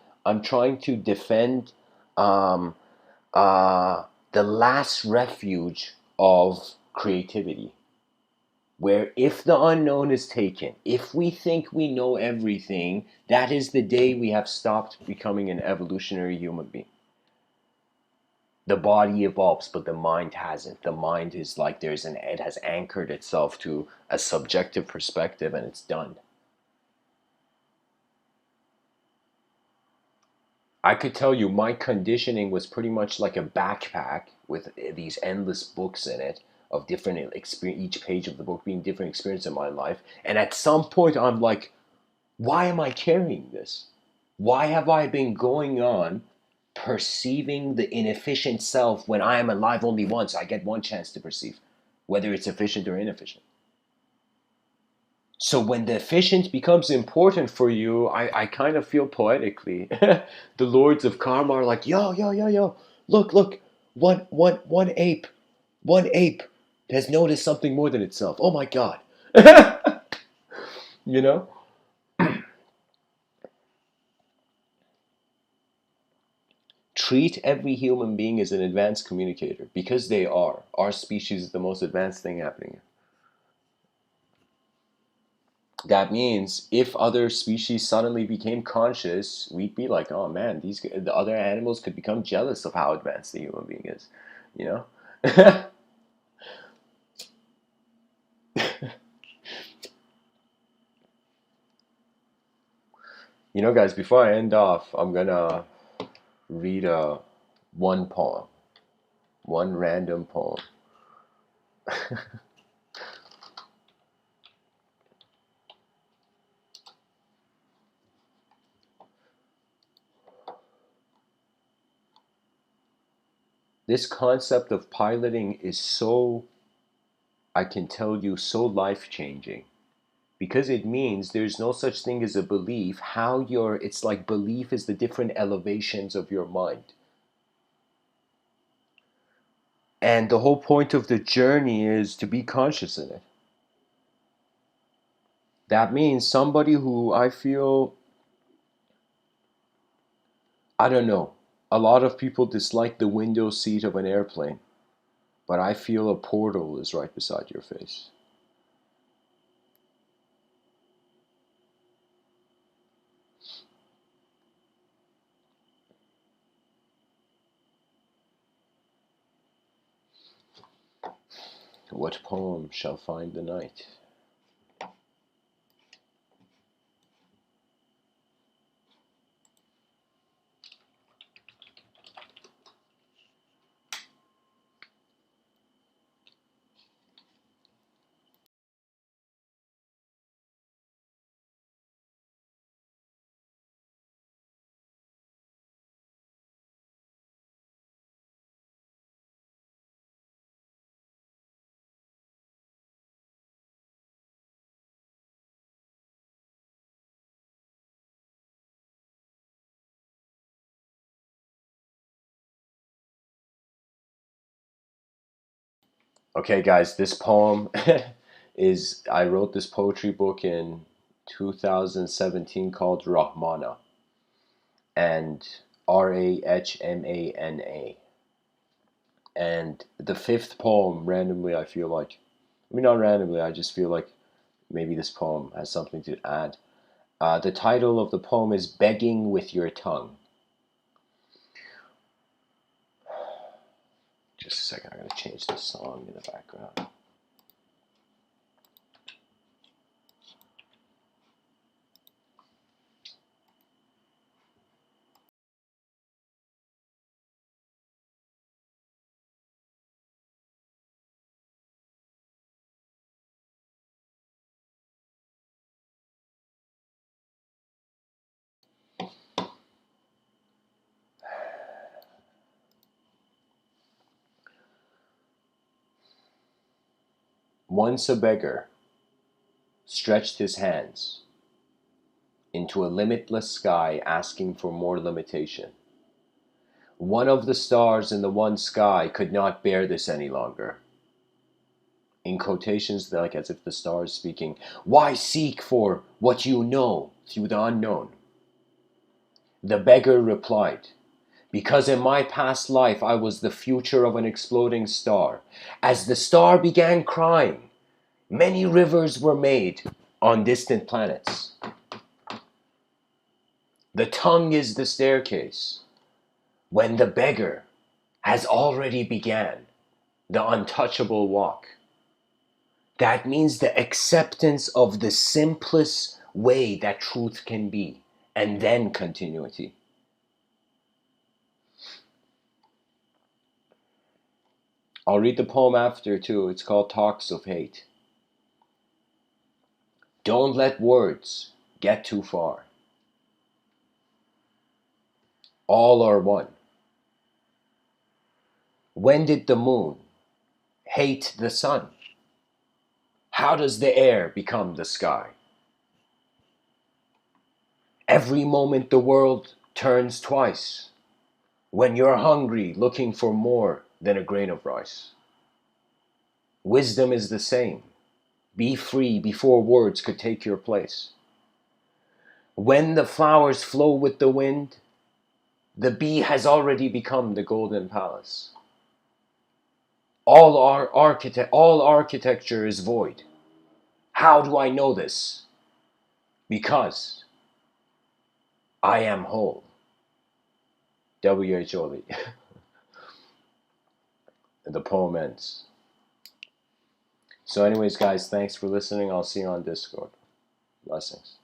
trying to defend um, the last refuge of creativity. Where if the unknown is taken, if we think we know everything, that is the day we have stopped becoming an evolutionary human being. The body evolves, but the mind hasn't. The mind is like it has anchored itself to a subjective perspective, and it's done. I could tell you my conditioning was pretty much like a backpack with these endless books in it of different experience, each page of the book being different experience in my life. And at some point I'm like, why am I carrying this? Why have I been going on perceiving the inefficient self when I am alive only once? I get one chance to perceive, whether it's efficient or inefficient. So when the efficient becomes important for you, I kind of feel poetically. The lords of karma are like, yo, yo, yo, yo, look, one ape has noticed something more than itself. Oh my God. You know? Treat every human being as an advanced communicator, because they are. Our species is the most advanced thing happening here. That means if other species suddenly became conscious, we'd be like, oh man, the other animals could become jealous of how advanced the human being is, you know? You know, guys, before I end off, I'm gonna read one poem, one random poem. This concept of piloting is so, I can tell you, so life-changing. Because it means there's no such thing as a belief. It's like belief is the different elevations of your mind. And the whole point of the journey is to be conscious in it. That means somebody who I feel, I don't know, a lot of people dislike the window seat of an airplane, but I feel a portal is right beside your face. What poem shall find the night? Okay, guys, this poem I wrote this poetry book in 2017 called Rahmana, and Rahmana. And the fifth poem, randomly, I feel like, I mean, not randomly, I just feel like maybe this poem has something to add. The title of the poem is Begging with Your Tongue. Just a second, I'm going to change the song in the background. Once a beggar stretched his hands into a limitless sky, asking for more limitation. One of the stars in the one sky could not bear this any longer. In quotations, like as if the star is speaking, why seek for what you know through the unknown? The beggar replied, because in my past life I was the future of an exploding star. As the star began crying, many rivers were made on distant planets. The tongue is the staircase. When the beggar has already began the untouchable walk, that means the acceptance of the simplest way that truth can be, and then continuity. I'll read the poem after too. It's called Talks of Hate. Don't let words get too far. All are one. When did the moon hate the sun? How does the air become the sky? Every moment the world turns twice. When you're hungry, looking for more than a grain of rice. Wisdom is the same. Be free before words could take your place. When the flowers flow with the wind, the bee has already become the golden palace. All architecture is void. How do I know this? Because I am whole. W.H. The poem ends. So anyways, guys, thanks for listening. I'll see you on Discord. Blessings.